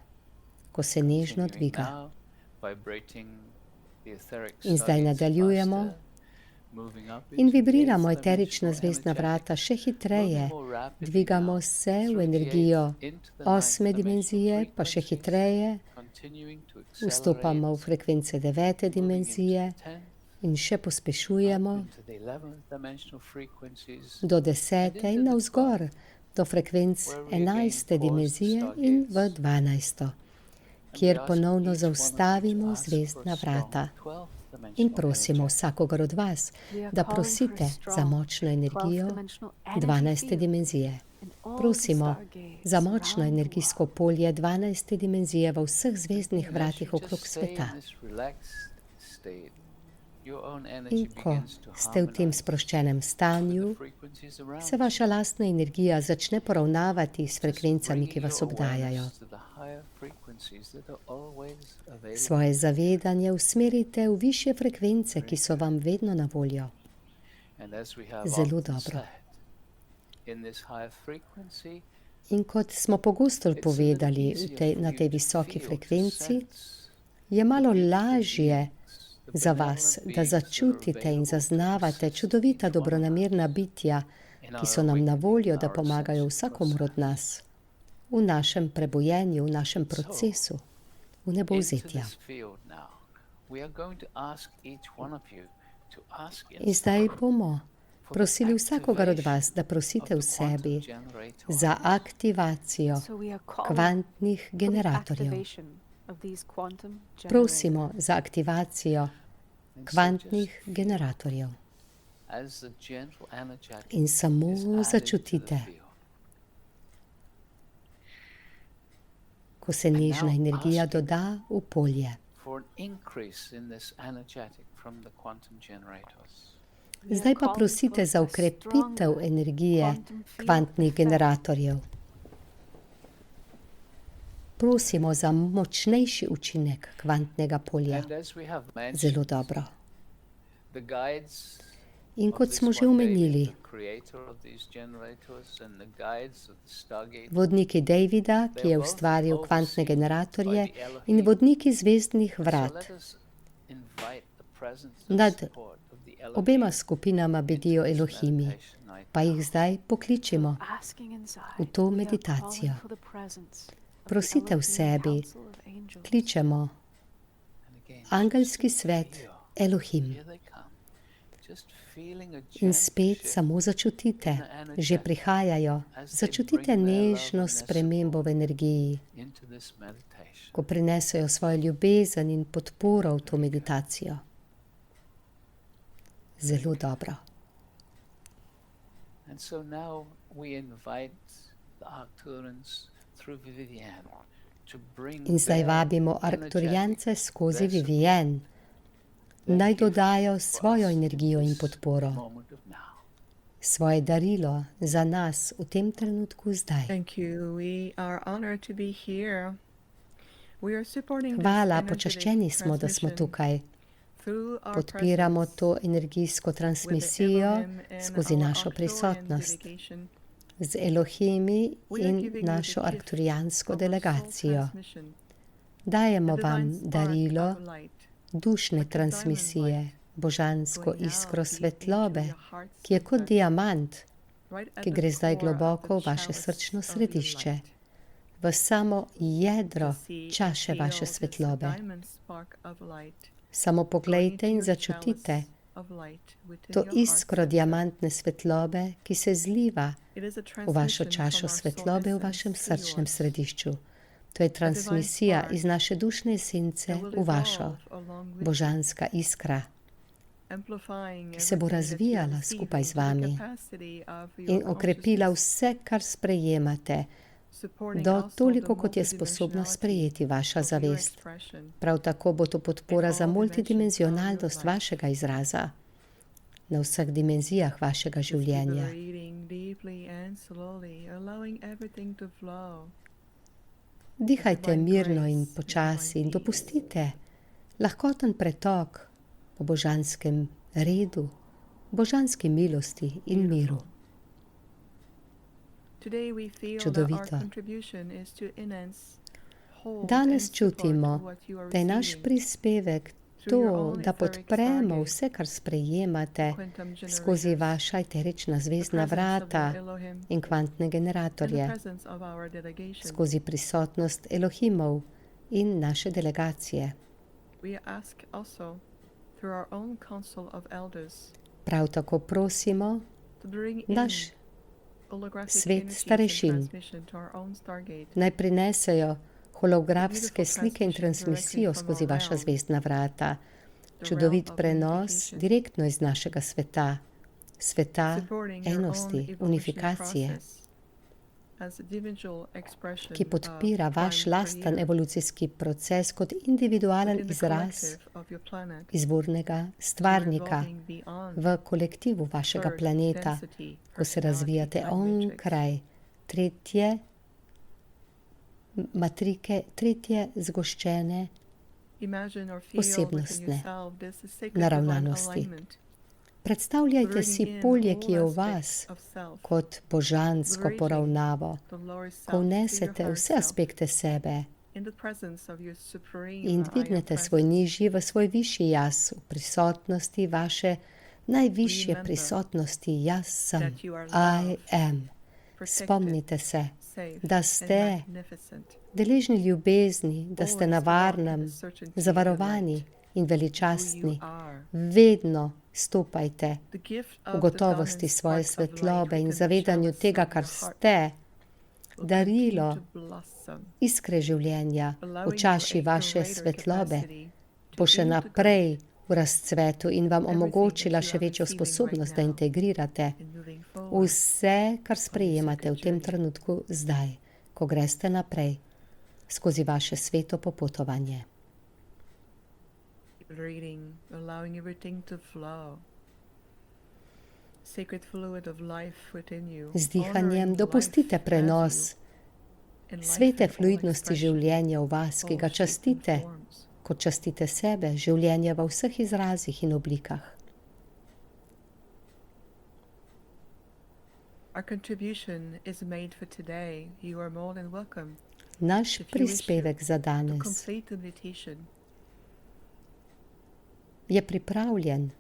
ko se nežno dviga. In zdaj nadaljujemo in vibriramo eterična zvezdna vrata še hitreje. Dvigamo se v energijo osme dimenzije, pa še hitreje. Vstopamo v frekvence devete dimenzije in še pospešujemo do desete in navzgor, do frekvenc enajste dimenzije in v dvanajsto, kjer ponovno zaustavimo zvezdna vrata. In prosimo vsakogar od vas, da prosite za močno energijo 12. dimenzije. Prosimo za močno energijsko polje 12. dimenzije v vseh zvezdnih vratih okrog sveta. In ko ste v tem sproščenem stanju, se vaša lastna energija začne poravnavati s frekvencami, ki vas obdajajo. Svoje zavedanje usmerite v višje frekvence, ki so vam vedno na voljo. Zelo dobro. In kot smo pogosto povedali na tej visoki frekvenci, je malo lažje za vas, da začutite in zaznavate čudovita dobronamerna bitja, ki so nam na voljo, da pomagajo vsakomur od nas v našem prebojenju, v našem procesu, v nebovzetja. In zdaj bomo prosili vsakogar od vas, da prosite v sebi za aktivacijo kvantnih generatorjev. Prosimo za aktivacijo kvantnih generatorjev. In samo začutite, ko se nežna energija doda v polje. Zdaj pa prosite za ukrepitev energije kvantnih generatorjev. Prosimo za močnejši učinek kvantnega polja. Zelo dobro. In kot smo že omenili, vodniki Davida, ki je ustvaril kvantne generatorje, in vodniki zvezdnih vrat. Nad obema skupinama bedijo Elohimi, pa jih zdaj pokličimo v to meditacijo. Prosite v sebi, kličemo angelski svet Elohim. In spet samo začutite, že prihajajo, začutite nežno spremembo v energiji, ko prinesejo svojo ljubezen in podporo v to meditacijo. Zelo dobro. In zdaj vabimo Arcturijance skozi Vivienne, naj dodajo svojo energijo in podporo, svoje darilo za nas v tem trenutku zdaj. Hvala, počaščeni smo, da smo tukaj. Podpiramo to energijsko transmisijo skozi našo prisotnost z Elohimi in našo arkturijansko delegacijo. Dajemo vam darilo dušne transmisije, božansko iskro svetlobe, ki je kot diamant, ki gre zdaj globoko v vaše srčno središče, v samo jedro čaše vaše svetlobe. Samo poglejte in začutite to iskro diamantne svetlobe, ki se zliva v vašo čašo svetlobe v vašem srčnem središču. To je transmisija iz naše dušne esence v vašo, božanska iskra, ki se bo razvijala skupaj z vami in okrepila vse, kar sprejemate, do toliko, kot je sposobna sprejeti vaša zavest. Prav tako bo to podpora za multidimenzionalnost vašega izraza na vseh dimenzijah vašega življenja. Dihajte mirno in počasi in dopustite lahkoten pretok po božanskem redu, božanski milosti in miru. Čudovito. Danes čutimo, da je naš prispevek to, da podpremo vse, kar sprejemate skozi vaša eterična zvezdna vrata in kvantne generatorje, skozi prisotnost Elohimov in naše delegacije. Prav tako prosimo naš svet starešin naj prinesejo holografske slike in transmisijo skozi vaša zvezdna vrata, čudovit prenos direktno iz našega sveta, sveta enosti, unifikacije, ki podpira vaš lasten evolucijski proces kot individualen izraz izvornega stvarnika v kolektivu vašega planeta, ko se razvijate onkraj tretje matrike, tretje zgoščene osebnostne naravnanosti. Predstavljajte si polje, ki je v vas, kot božansko poravnavo, ko vnesete vse aspekte sebe in dvignete svoj nižji v svoj višji jaz v prisotnosti vaše najvišje prisotnosti jaz sem, I am. Spomnite se, da ste deležni ljubezni, da ste na varnem, zavarovani in veličastni. Vedno stopajte v gotovosti svoje svetlobe in zavedanju tega, kar ste, darilo iskre življenja v čaši vaše svetlobe, bo še naprej v razcvetu in vam omogočila še večjo sposobnost, da integrirate vse, kar sprejemate v tem trenutku zdaj, ko greste naprej skozi vaše sveto popotovanje. Z dihanjem dopustite prenos svete fluidnosti življenja v vas, ki ga častite, kot častite sebe, življenja v vseh izrazih in oblikah. Naš prispevek za danes je pripravljen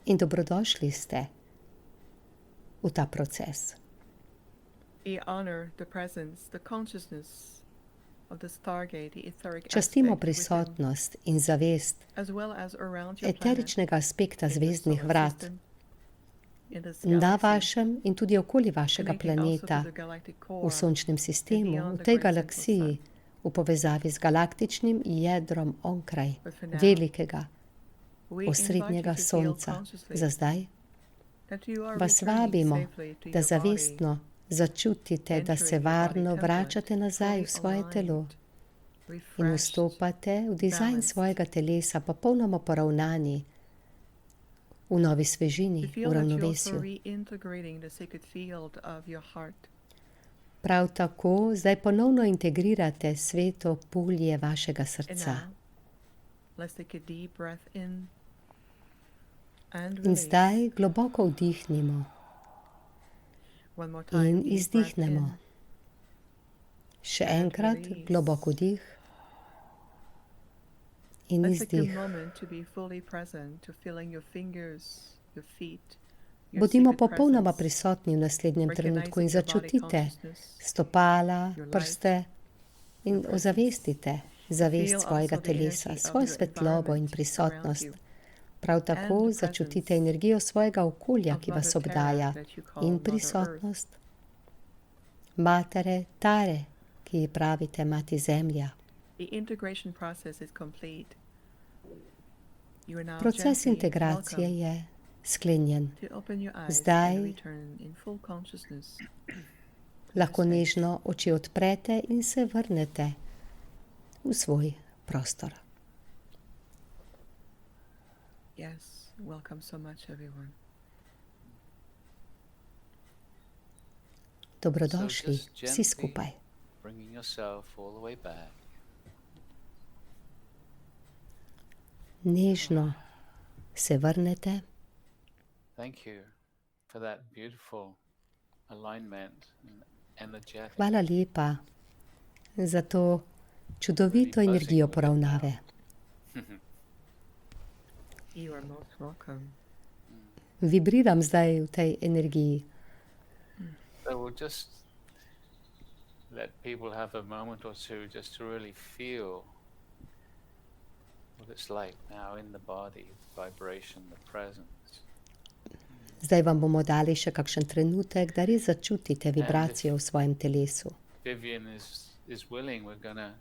in dobrodošli ste v ta proces. Častimo prisotnost in zavest eteričnega aspekta zvezdnih vrat na vašem in tudi okoli vašega planeta, v sončnem sistemu, v tej galaksiji, v povezavi z galaktičnim jedrom onkraj velikega osrednjega sonca. Za zdaj vas vabimo, da zavestno začutite, da se varno vračate nazaj v svoje telo in vstopate v dizajn svojega telesa popolnoma poravnani, v novi svežini, v ravnovesju. Prav tako zdaj ponovno integrirate sveto polje vašega srca. In zdaj globoko vdihnimo in izdihnemo. Še enkrat globok vdih in izdih. Bodimo popolnoma prisotni v naslednjem trenutku in začutite stopala, prste in ozavestite zavest svojega telesa, svojo svetlobo in prisotnost. Prav tako začutite energijo svojega okolja, ki vas obdaja, in prisotnost matere Tare, ki ji pravite Mati Zemlja. Proces integracije je sklenjen. Zdaj lahko nežno oči odprete in se vrnete v svoj prostor. Dobrodošli vsi skupaj. Nežno se vrnete. Hvala lepa za to čudovito energijo poravnave. Vibriram zdaj v tej energiji. So we'll just let people have a moment or two just to really feel what it's like now in the body, the vibration, the presence. Zdaj vam bomo dali še kakšen trenutek, da res začutite vibracijo v svojem telesu. Vivian is willing, we're going to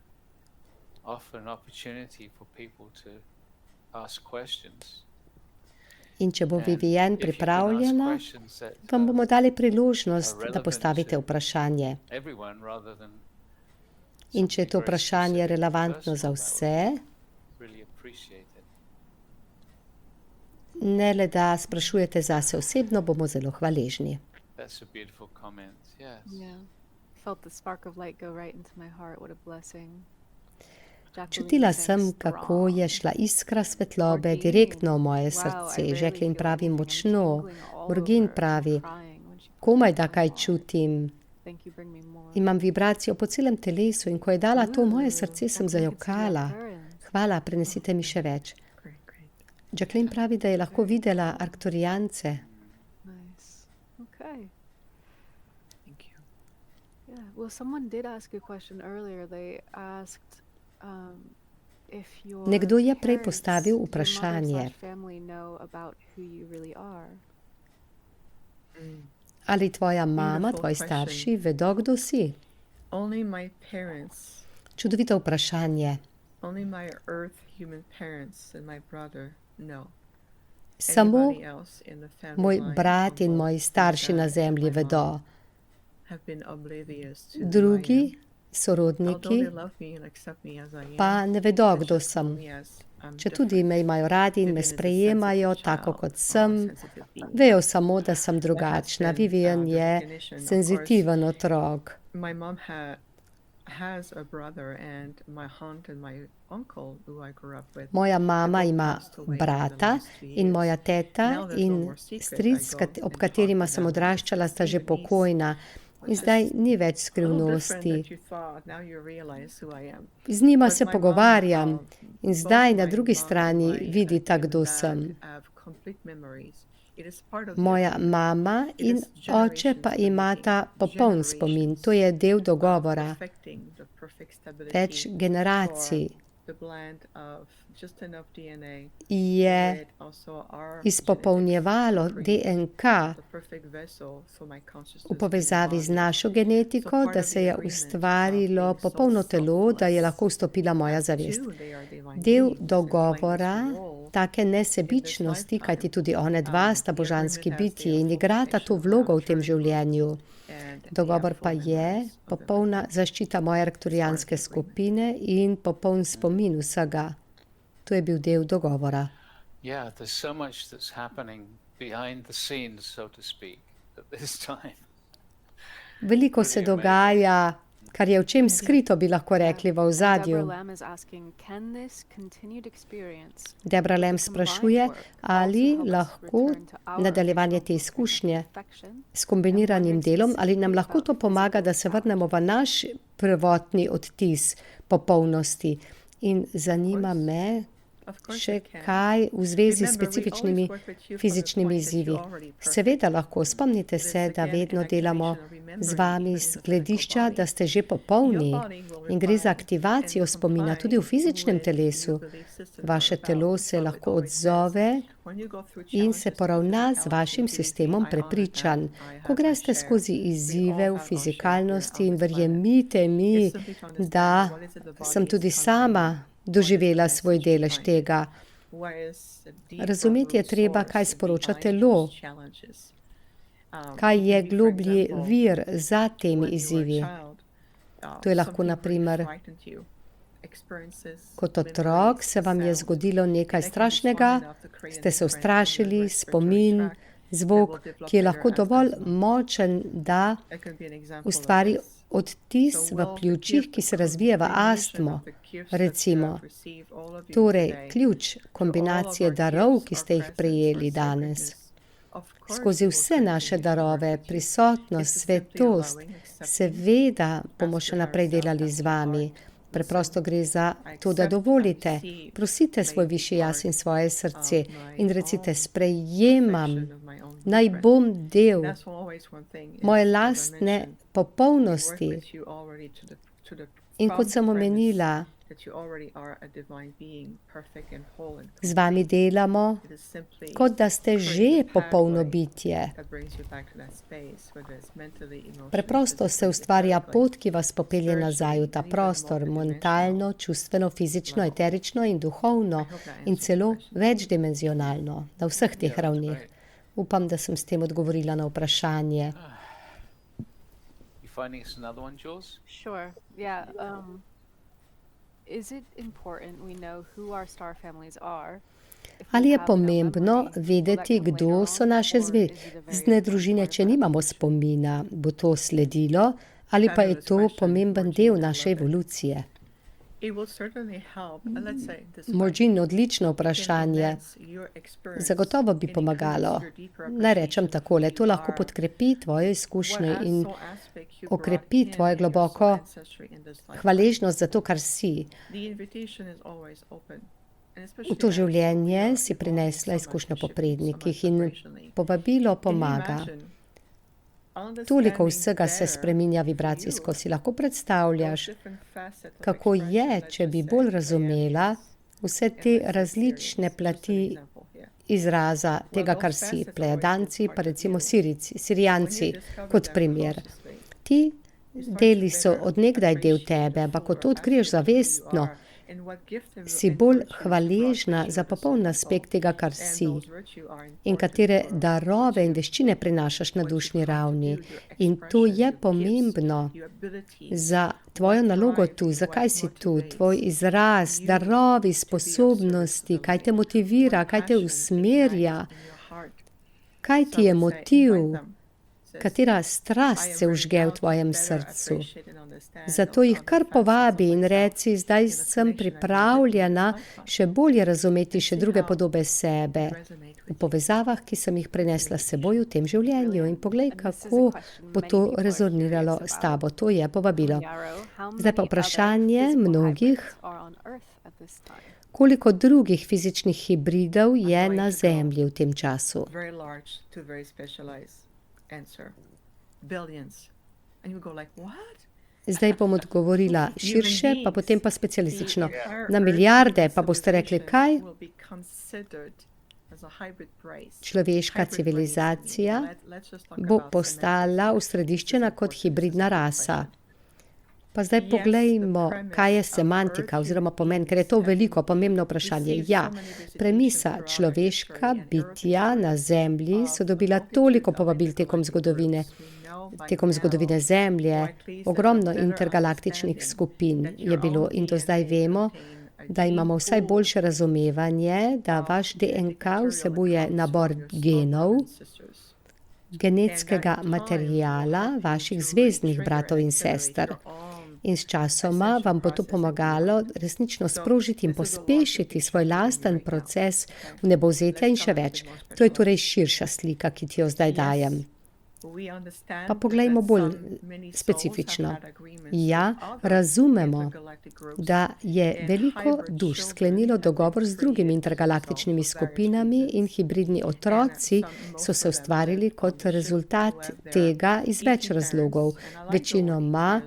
offer an opportunity for people to ask questions. In če bo Vivian pripravljena, vam bomo dali priložnost, da postavite vprašanje. In če je to vprašanje relevantno za vse, ne le da sprašujete zase osebno, bomo zelo hvaležni. Čutila sem, kako je šla iskra svetlobe direktno v moje srce. Jacqueline pravi močno, Morgan pravi, komaj da kaj čutim. Imam vibracijo po celem telesu in ko je dala to v moje srce, sem zajokala. Hvala, prenesite mi še več. Jacqueline pravi, da je lahko videla Arcturijance. Nekdo je prej postavil vprašanje. Ali tvoja mama, tvoji starši vedo, kdo si? Čudovito vprašanje. Samo moj brat in moji starši na zemlji vedo. Drugi sorodniki pa ne vedo, kdo sem. Četudi me imajo radi in me sprejemajo tako, kot sem, vejo samo, da sem drugačna. Vivian je senzitiven otrok. Moja mama ima brata in moja teta in stric, ob katerima sem odraščala, sta že pokojna. In zdaj ni več skrivnosti. Z njima se pogovarjam in zdaj na drugi strani vidita, kdo sem. Moja mama in oče pa imata popoln spomin. To je del dogovora. Več generacij je izpopolnjevalo DNK v povezavi z našo genetiko, da se je ustvarilo popolno telo, da je lahko vstopila moja zavest. Del dogovora take nesebičnosti, kajti tudi one dva sta božanski bitji in igrata to vlogo v tem življenju. Dogovor pa je popolna zaščita moje arkturijanske skupine in popoln spomin vsega. To je bil del dogovora. Veliko se dogaja, kar je v čem skrito, bi lahko rekli, v ozadju. Debra Lam sprašuje, ali lahko nadaljevanje te izkušnje s kombiniranim delom, ali nam lahko to pomaga, da se vrnemo v naš prvotni odtis popolnosti. In zanima me, še kaj v zvezi s specifičnimi fizičnimi izzivi. Seveda lahko, spomnite se, da vedno delamo z vami z gledišča, da ste že popolni in gre za aktivacijo spomina tudi v fizičnem telesu. Vaše telo se lahko odzove in se poravna z vašim sistemom prepričanj. Ko greste skozi izzive v fizikalnosti in verjemite mi, da sem tudi sama doživela svoj delež tega. Razumeti je treba, kaj sporoča telo, kaj je globlji vir za temi izzivi. To je lahko na primer, kot otrok se vam je zgodilo nekaj strašnega, ste se ustrašili, spomin, zvok, ki je lahko dovolj močen, da ustvari odtis v pljučih, ki se razvije v astmo, recimo. Torej, ključ kombinacije darov, ki ste jih prejeli danes. Skozi vse naše darove, prisotnost, svetost, seveda bomo še naprej delali z vami. Preprosto gre za to, da dovolite. Prosite svoj višji jaz in svoje srce in recite, sprejemam, naj bom del moje lastne popolnosti. In kot sem omenila, z vami delamo, kot da ste že popolno bitje. Preprosto se ustvarja pot, ki vas popelje nazaj v ta prostor, mentalno, čustveno, fizično, eterično in duhovno in celo večdimenzionalno, na vseh teh ravneh. Upam, da sem s tem odgovorila na vprašanje. Sure, yeah. Is it important we know who our star families are? Ali je pomembno vedeti, kdo so naše zvezdne družine, če nimamo spomina? Bo to sledilo ali pa je to pomemben del naše evolucije? Morgin, odlično vprašanje. Zagotovo bi pomagalo. Naj rečem takole, to lahko podkrepi tvoje izkušnje in okrepi tvoje globoko hvaležnost za to, kar si. V to življenje si prinesla izkušnjo po prednikih in povabilo pomaga. Toliko vsega se spreminja vibracijsko. Si lahko predstavljaš, kako je, če bi bolj razumela vse te različne plati izraza tega, kar si. Plejadanci, pa recimo Sirijanci, kot primer. Ti deli so od nekdaj del tebe, ampak ko to odkriješ zavestno, si bolj hvaležna za popoln aspekt tega, kar si in katere darove in veščine prinašaš na dušni ravni. In to je pomembno za tvojo nalogo tu, zakaj si tu, tvoj izraz, darovi, sposobnosti, kaj te motivira, kaj te usmerja, kaj ti je motiv, katera strast se vžge v tvojem srcu. Zato jih kar povabi in reci, zdaj sem pripravljena še bolje razumeti še druge podobe sebe v povezavah, ki sem jih prenesla s seboj v tem življenju. In poglej, kako bo to rezoniralo s tabo. To je povabilo. Zdaj pa vprašanje mnogih. Koliko drugih fizičnih hibridov je na Zemlji v tem času? Zdaj bom odgovorila širše, pa potem pa specialistično. Na milijarde, pa boste rekli, kaj? Človeška civilizacija bo postala usrediščena kot hibridna rasa. Pa zdaj poglejmo, kaj je semantika oziroma pomen, ker je to veliko pomembno vprašanje. Ja, premisa človeška bitja na Zemlji so dobila toliko povabil tekom zgodovine Zemlje, ogromno intergalaktičnih skupin je bilo in do zdaj vemo, da imamo vsaj boljše razumevanje, da vaš DNK vsebuje nabor genov, genetskega materiala vaših zvezdnih bratov in sester. In s časoma vam bo to pomagalo resnično sprožiti in pospešiti svoj lasten proces vnebovzetja in še več. To je torej širša slika, ki ti jo zdaj dajem. Pa poglejmo bolj specifično. Ja, razumemo, da je veliko duš sklenilo dogovor z drugimi intergalaktičnimi skupinami in hibridni otroci so se ustvarili kot rezultat tega iz več razlogov. Večinoma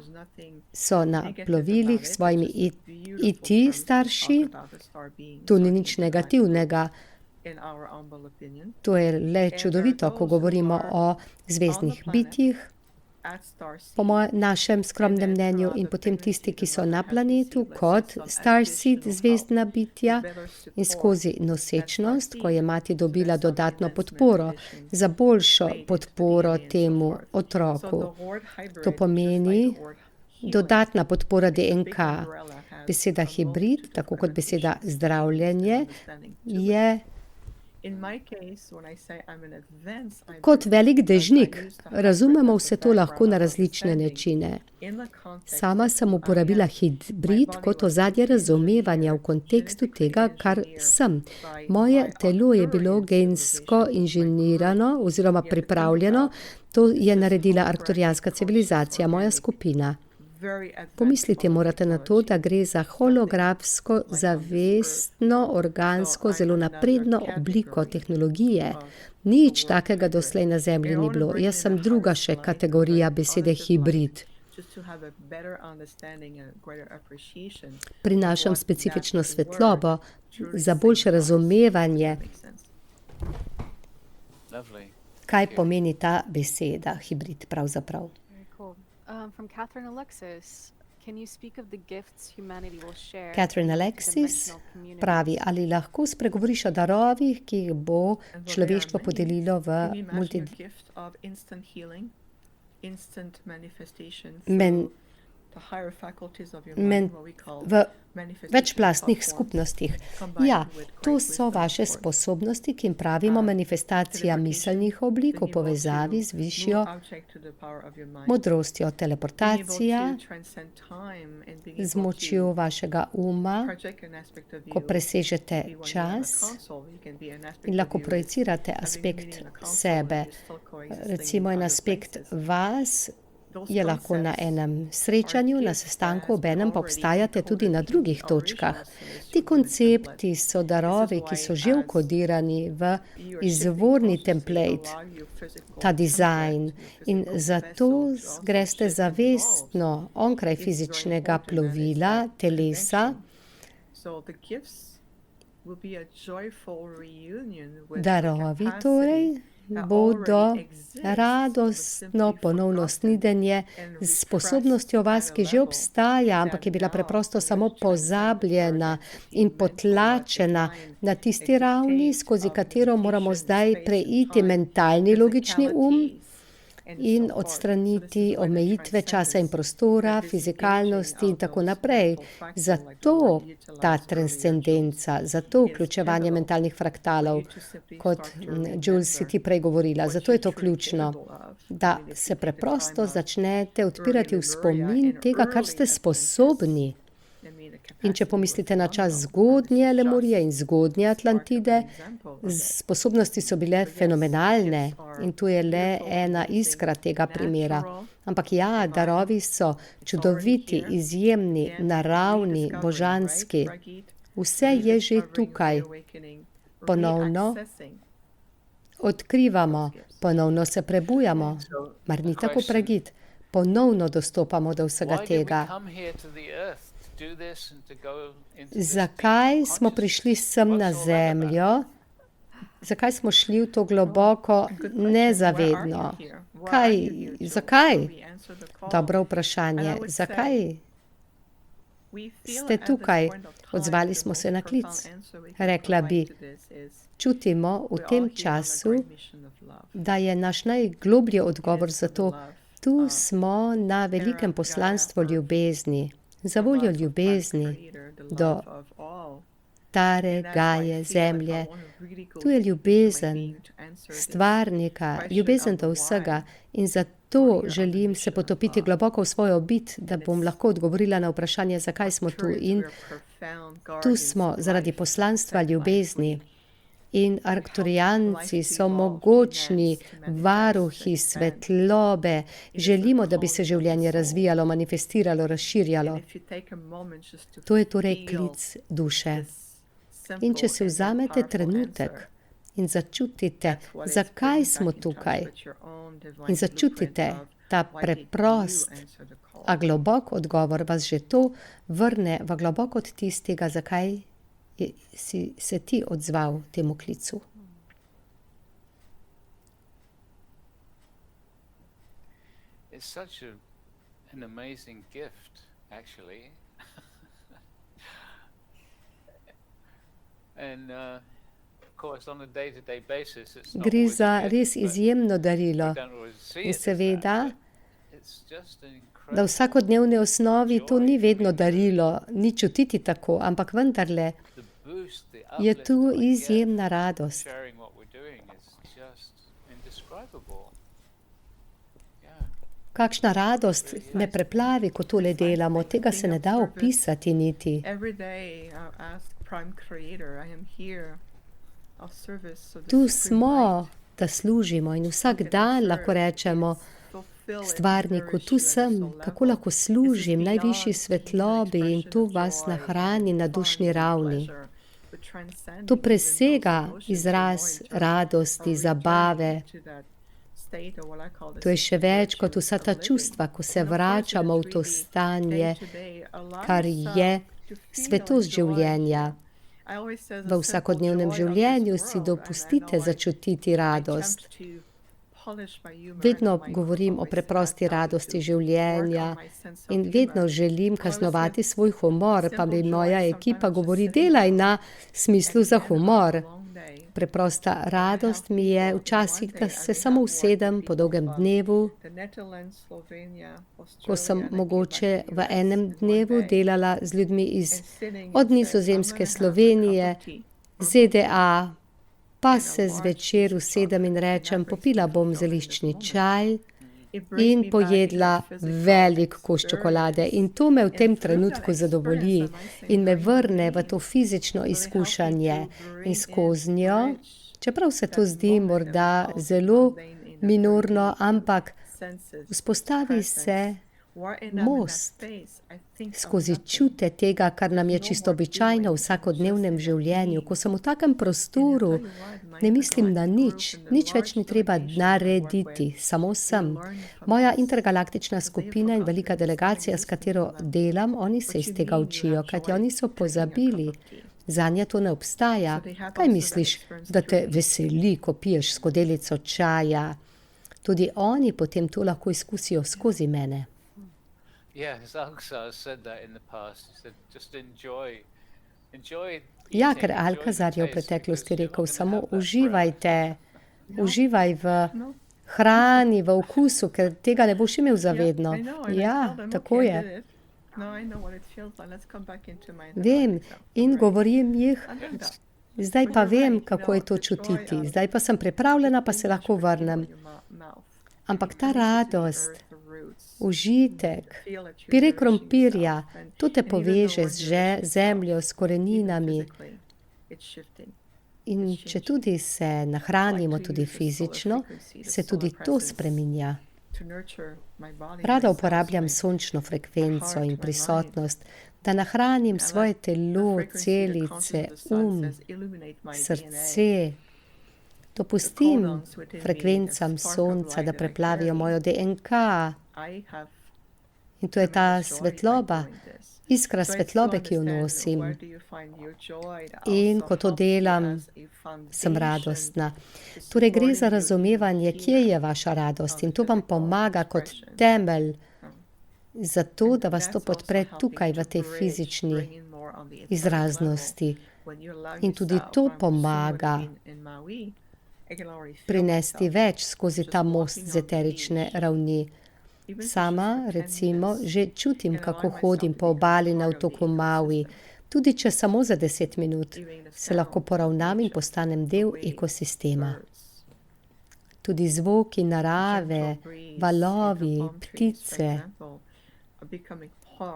so na plovilih s svojimi ET starši, to ni nič negativnega. To je le čudovito, ko govorimo o zvezdnih bitjih, po našem skromnem mnenju, in potem tisti, ki so na planetu kot starseed zvezdna bitja in skozi nosečnost, ko je mati dobila dodatno podporo, za boljšo podporo temu otroku. To pomeni dodatna podpora DNK. Beseda hibrid, tako kot beseda zdravljenje, je kot velik dežnik. Razumemo vse to lahko na različne načine. Sama sem uporabila hibrid kot ozadje razumevanja v kontekstu tega, kar sem. Moje telo je bilo gensko inženirano oziroma pripravljeno, to je naredila arktorijanska civilizacija, moja skupina. Pomisliti morate na to, da gre za holografsko, zavestno, organsko, zelo napredno obliko tehnologije. Nič takega doslej na Zemlji ni bilo. Jaz sem druga še kategorija besede hibrid. Prinašam specifično svetlobo za boljše razumevanje, kaj pomeni ta beseda hibrid pravzaprav. From Catherine Alexis, can you speak of the gifts humanity will share? Catherine Alexis pravi, ali lahko spregovoriš o darovih, ki jih bo človeštvo podelilo v v večplastnih skupnostih. Ja, to so vaše sposobnosti, ki jim pravimo manifestacija miselnih oblik v povezavi z višjo modrostjo, teleportacija z močjo vašega uma, ko presežete čas in lahko projicirate aspekt sebe. Recimo en aspekt vas je lahko na enem srečanju, na sestanku, obenem pa obstajate tudi na drugih točkah. Ti koncepti so darovi, ki so že vkodirani v izvorni template, ta dizajn. In zato greste zavestno onkraj fizičnega plovila, telesa, darovi torej bodo radostno ponovno snidenje s sposobnostjo vas, ki že obstaja, ampak je bila preprosto samo pozabljena in potlačena na tisti ravni, skozi katero moramo zdaj preiti mentalni logični in odstraniti omejitve časa in prostora, fizikalnosti in tako naprej. Zato ta transcendenca, zato vključevanje mentalnih fraktalov, kot Jules si ti prej govorila. Zato je to ključno, da se preprosto začnete odpirati v spomin tega, kar ste sposobni. In če pomislite na čas zgodnje Lemurije in zgodnje Atlantide, sposobnosti so bile fenomenalne in tu je le ena iskra tega primera. Ampak ja, darovi so čudoviti, izjemni, naravni, božanski. Vse je že tukaj. Ponovno odkrivamo, ponovno se prebujamo. Mar ni tako, Pregit? Ponovno dostopamo do vsega tega. Zakaj smo prišli sem na Zemljo? Zakaj smo šli v to globoko nezavedno? Zakaj? Dobro vprašanje. Zakaj ste tukaj? Odzvali smo se na klic. Rekla bi, čutimo v tem času, da je naš najgloblji odgovor za to. Tu smo na velikem poslanstvu ljubezni. Za voljo ljubezni do Tare, Gaje, Zemlje. Tu je ljubezen stvarnika, ljubezen do vsega in zato želim se potopiti globoko v svojo bit, da bom lahko odgovorila na vprašanje, zakaj smo tu. In tu smo zaradi poslanstva ljubezni. In Arkturijanci so mogočni varuhi svetlobe. Želimo, da bi se življenje razvijalo, manifestiralo, razširjalo. To je torej klic duše. In če si vzamete trenutek in začutite, zakaj smo tukaj, in začutite ta preprost, a globok odgovor, vas že to vrne v globok odtis tega, zakaj si se ti odzval temu klicu. It's such an amazing gift, actually. And of course, on a day-to-day basis, it's not Gre always za a gift, res but izjemno darilo. we don't always see In it as seveda, that, but it's just an na incredible vsakodnevni osnovi to ni vedno darilo, ni čutiti tako, ampak vendarle the boost, the je uplift tu I get izjemna from radost. sharing what we're doing is just indescribable. Yeah. Kakšna radost me preplavi, ko tole delamo, tega se ne da opisati niti. Every day I ask Prime Creator, I am here of service of the Tu Supreme smo, Light. da služimo in vsak dan lahko rečemo stvarniku, tu sem, kako lahko služim najvišji svetlobi in tu vas nahrani na dušni ravni. To presega izraz radosti, zabave. To je še več kot vsa ta čustva, ko se vračamo v to stanje, kar je svetost življenja. V vsakodnevnem življenju si dopustite začutiti radost. Vedno govorim o preprosti radosti življenja in vedno želim kaznovati svoj humor, pa mi moja ekipa govori, delaj na smislu za humor. Preprosta radost mi je včasih, da se samo usedem po dolgem dnevu, ko sem mogoče v enem dnevu delala z ljudmi od Nizozemske, Slovenije, ZDA, pa se zvečer usedem in rečem, popila bom zeliščni čaj in pojedla velik kos čokolade. In to me v tem trenutku zadovolji in me vrne v to fizično izkušanje. In skozi njo, čeprav se to zdi morda zelo minorno, ampak vzpostavi se most skozi čute tega, kar nam je čisto običajno v vsakodnevnem življenju. Ko sem v takem prostoru, ne mislim na nič več ni treba narediti, samo sem. Moja intergalaktična skupina in velika delegacija, s katero delam, oni se iz tega učijo, kajti oni so pozabili. Zanje to ne obstaja. Kaj misliš, da te veseli, ko piješ skodelico čaja? Tudi oni potem to lahko izkusijo skozi mene. Yes, Alcazar said that in the past. He said, just enjoy Ja, eating, ker enjoy the Alcazar je v taste, preteklosti because you're rekel, not gonna samo have that uživajte, uživaj v hrani, v okusu, ker tega ne boš imel zavedno. Ja, tako je. Vem in govorim jih, zdaj pa vem, kako je to čutiti. Zdaj pa sem pripravljena, pa se lahko vrnem. Ampak ta radost, užitek, pire krompirja, to te poveže z zemljo, s koreninami. In če tudi se nahranimo tudi fizično, se tudi to spreminja. Rada uporabljam sončno frekvenco in prisotnost, da nahranim svoje telo, celice, srce. Dopustim frekvencam sonca, da preplavijo mojo DNK. In to je ta svetloba, iskra svetlobe, ki jo nosim. In ko to delam, sem radostna. Torej gre za razumevanje, kje je vaša radost in to vam pomaga kot temelj za to, da vas to podpre tukaj v tej fizični izraznosti. In tudi to pomaga prinesti več skozi ta most z eterične ravni. Sama, recimo, že čutim, kako hodim po obali na otoku Maui. Tudi če samo za 10 minut, se lahko poravnam in postanem del ekosistema. Tudi zvoki narave, valovi, ptice,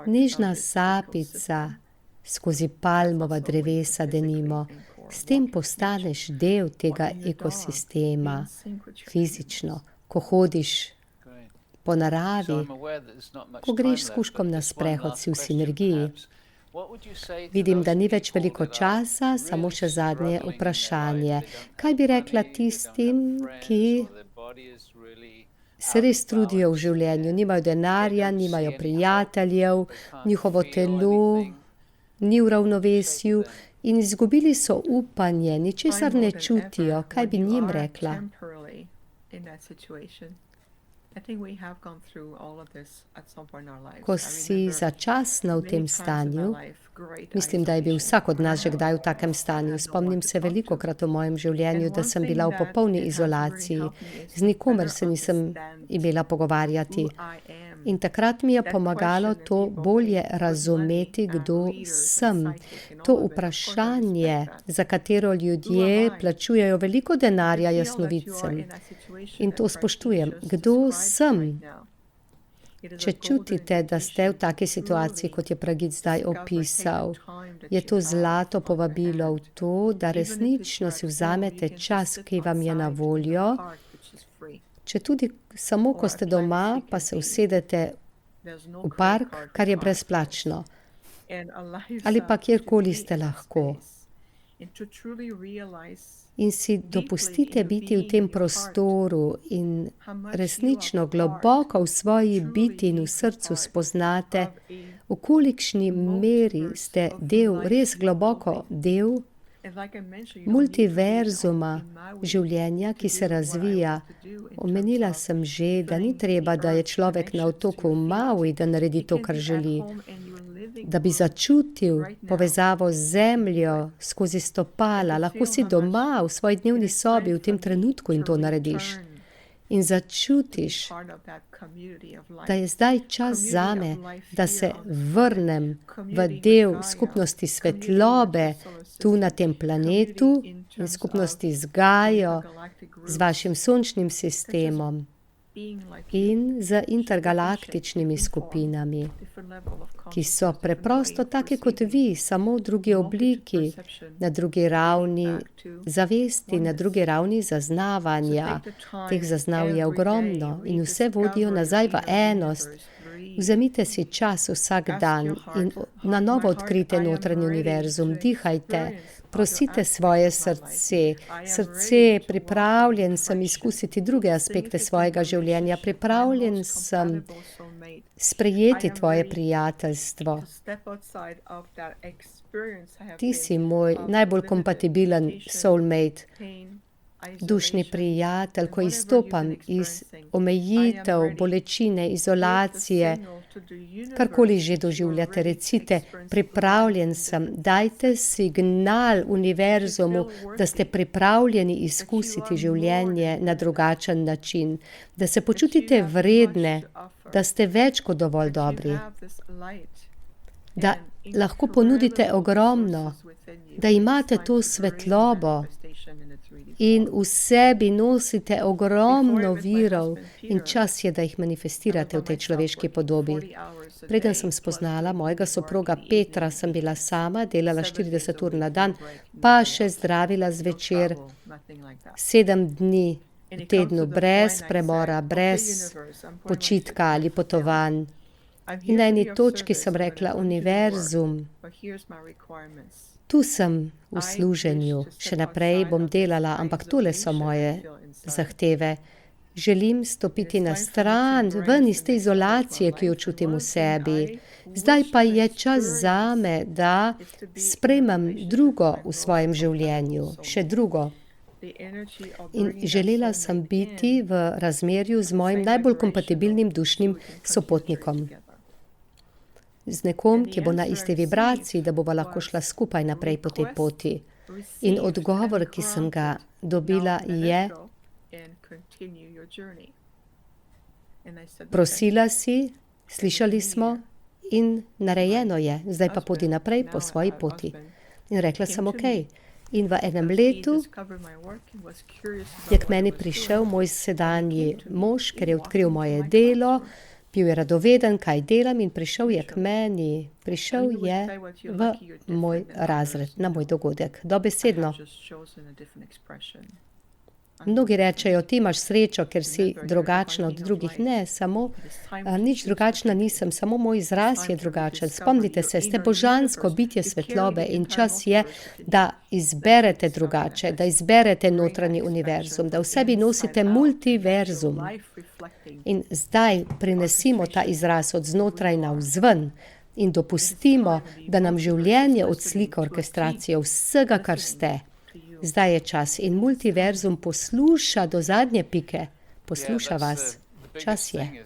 nežna sapica skozi palmova drevesa denimo. S tem postaneš del tega ekosistema, fizično, ko hodiš po naravi, ko greš s kužkom na sprehod, si v sinergiji. Vidim, da ni več veliko časa, samo še zadnje vprašanje. Kaj bi rekla tistim, ki se res trudijo v življenju, nimajo denarja, nimajo prijateljev, njihovo telo ni v ravnovesju in izgubili so upanje, ničesar ne čutijo, kaj bi njim rekla? Ko si začasno v tem stanju, mislim, da je bil vsak od nas že kdaj v takem stanju. Spomnim se velikokrat v mojem življenju, da sem bila v popolni izolaciji. Z nikomer se nisem imela pogovarjati. In takrat mi je pomagalo to bolje razumeti, kdo sem. To vprašanje, za katero ljudje plačujejo veliko denarja jasnovidcem. In to spoštujem. Kdo sem? Če čutite, da ste v taki situaciji, kot je Pragit zdaj opisal, je to zlato povabilo v to, da resnično si vzamete čas, ki vam je na voljo. Če tudi samo, ko ste doma, pa se usedete v park, kar je brezplačno. Ali pa kjerkoli ste lahko. In si dopustite biti v tem prostoru in resnično globoko v svoji biti in v srcu spoznate, v kolikšni meri ste del, res globoko del multiverzuma življenja, ki se razvija. Omenila sem že, da ni treba, da je človek na otoku v Maui, da naredi to, kar želi. Da bi začutil povezavo z zemljo skozi stopala, lahko si doma v svoji dnevni sobi v tem trenutku in to narediš. In začutiš, da je zdaj čas zame, da se vrnem v del skupnosti svetlobe tu na tem planetu in skupnosti z Gajo, z vašim sončnim sistemom in z intergalaktičnimi skupinami, ki so preprosto take kot vi, samo v drugi obliki, na drugi ravni zavesti, na drugi ravni zaznavanja. Teh zaznav je ogromno in vse vodijo nazaj v enost. Vzemite si čas vsak dan in na novo odkrite notranji univerzum, dihajte, prosite svoje srce. Srce, pripravljen sem izkusiti druge aspekte svojega življenja, pripravljen sem sprejeti tvoje prijateljstvo. Ti si moj najbolj kompatibilen soulmate, dušni prijatelj, ko izstopam iz omejitev, bolečine, izolacije, karkoli že doživljate, recite, pripravljen sem, dajte signal univerzumu, da ste pripravljeni izkusiti življenje na drugačen način, da se počutite vredne, da ste več kot dovolj dobri, da lahko ponudite ogromno, da imate to svetlobo in v sebi nosite ogromno virov in čas je, da jih manifestirate v tej človeški podobi. Preden sem spoznala mojega soproga Petra, sem bila sama, delala 40 ur na dan, pa še zdravila zvečer 7 dni v tednu, brez premora, brez počitka ali potovanj. In na eni točki sem rekla, univerzum, tu sem v služenju, še naprej bom delala, ampak tole so moje zahteve. Želim stopiti na stran, ven iz te izolacije, ki jo čutim v sebi. Zdaj pa je čas zame, da sprejmem drugo v svojem življenju, še drugo. In želela sem biti v razmerju z mojim najbolj kompatibilnim dušnim sopotnikom. Z nekom, ki bo na isti vibraciji, da bova lahko šla skupaj naprej po tej poti. In odgovor, ki sem ga dobila, je: prosila si, slišali smo in narejeno je, zdaj pa podi naprej po svoji poti. In rekla sem, okej. In v enem letu je k meni prišel moj sedanji mož, ker je odkril moje delo, Bil je radoveden, kaj delam in prišel je k meni. Prišel je v moj razred, na moj dogodek. Dobesedno. Mnogi rečejo, ti imaš srečo, ker si drugačna od drugih. Ne, samo nič drugačna nisem, samo moj izraz je drugačen. Spomnite se, ste božansko bitje svetlobe in čas je, da izberete drugače, da izberete notranji univerzum, da v sebi nosite multiverzum. In zdaj prinesimo ta izraz od znotraj navzven in dopustimo, da nam življenje odslika orkestracijo vsega, kar ste. Zdaj je čas in multiverzum posluša do zadnje pike. Posluša vas. Čas je.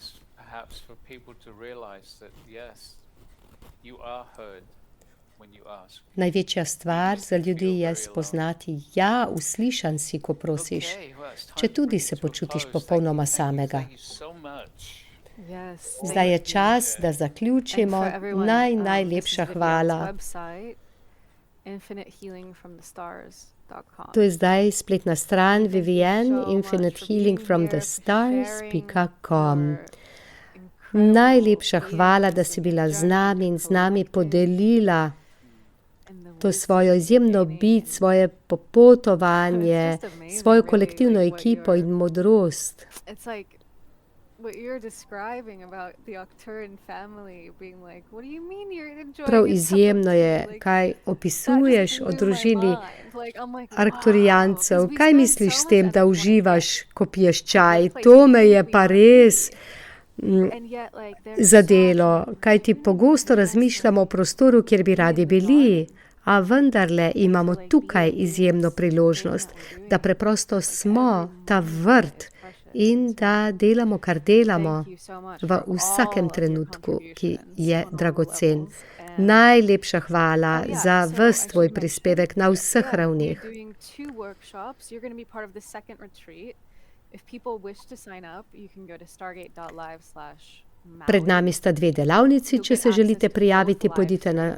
Največja stvar za ljudi je spoznati, ja, uslišan si, ko prosiš, če tudi se počutiš popolnoma samega. Zdaj je čas, da zaključimo. Najlepša hvala. To je zdaj spletna stran vivienneinfinitehealingfromthestars.com. Najlepša hvala, da si bila z nami in z nami podelila to svojo izjemno bit, svoje popotovanje, svojo kolektivno ekipo in modrost. Prav izjemno je, kaj opisuješ o družini Arkturijancev. Kaj misliš s tem, da uživaš, ko piješ čaj? To me je pa res zadelo, kajti pogosto razmišljamo o prostoru, kjer bi radi bili, a vendarle imamo tukaj izjemno priložnost, da preprosto smo ta vrt in da delamo, kar delamo v vsakem trenutku, ki je dragocen. Najlepša hvala za ves tvoj prispevek na vseh ravneh. Pred nami sta 2 delavnici, če se želite prijaviti, pojdite na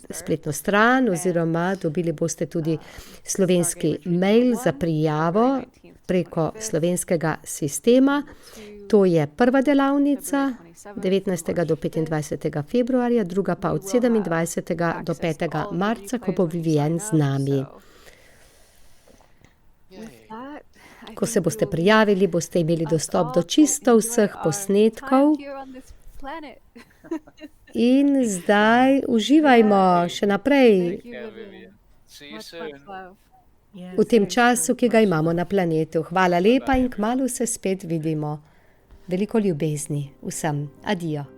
spletno stran oziroma dobili boste tudi slovenski mail za prijavo preko slovenskega sistema. To je prva delavnica 19. do 25. februarja, druga pa od 27. do 5. marca, ko bo Vivien z nami. Ko se boste prijavili, boste imeli dostop do čisto vseh posnetkov. In zdaj uživajmo še naprej v tem času, ki ga imamo na planetu. Hvala lepa in kmalu se spet vidimo. Veliko ljubezni vsem. Adijo.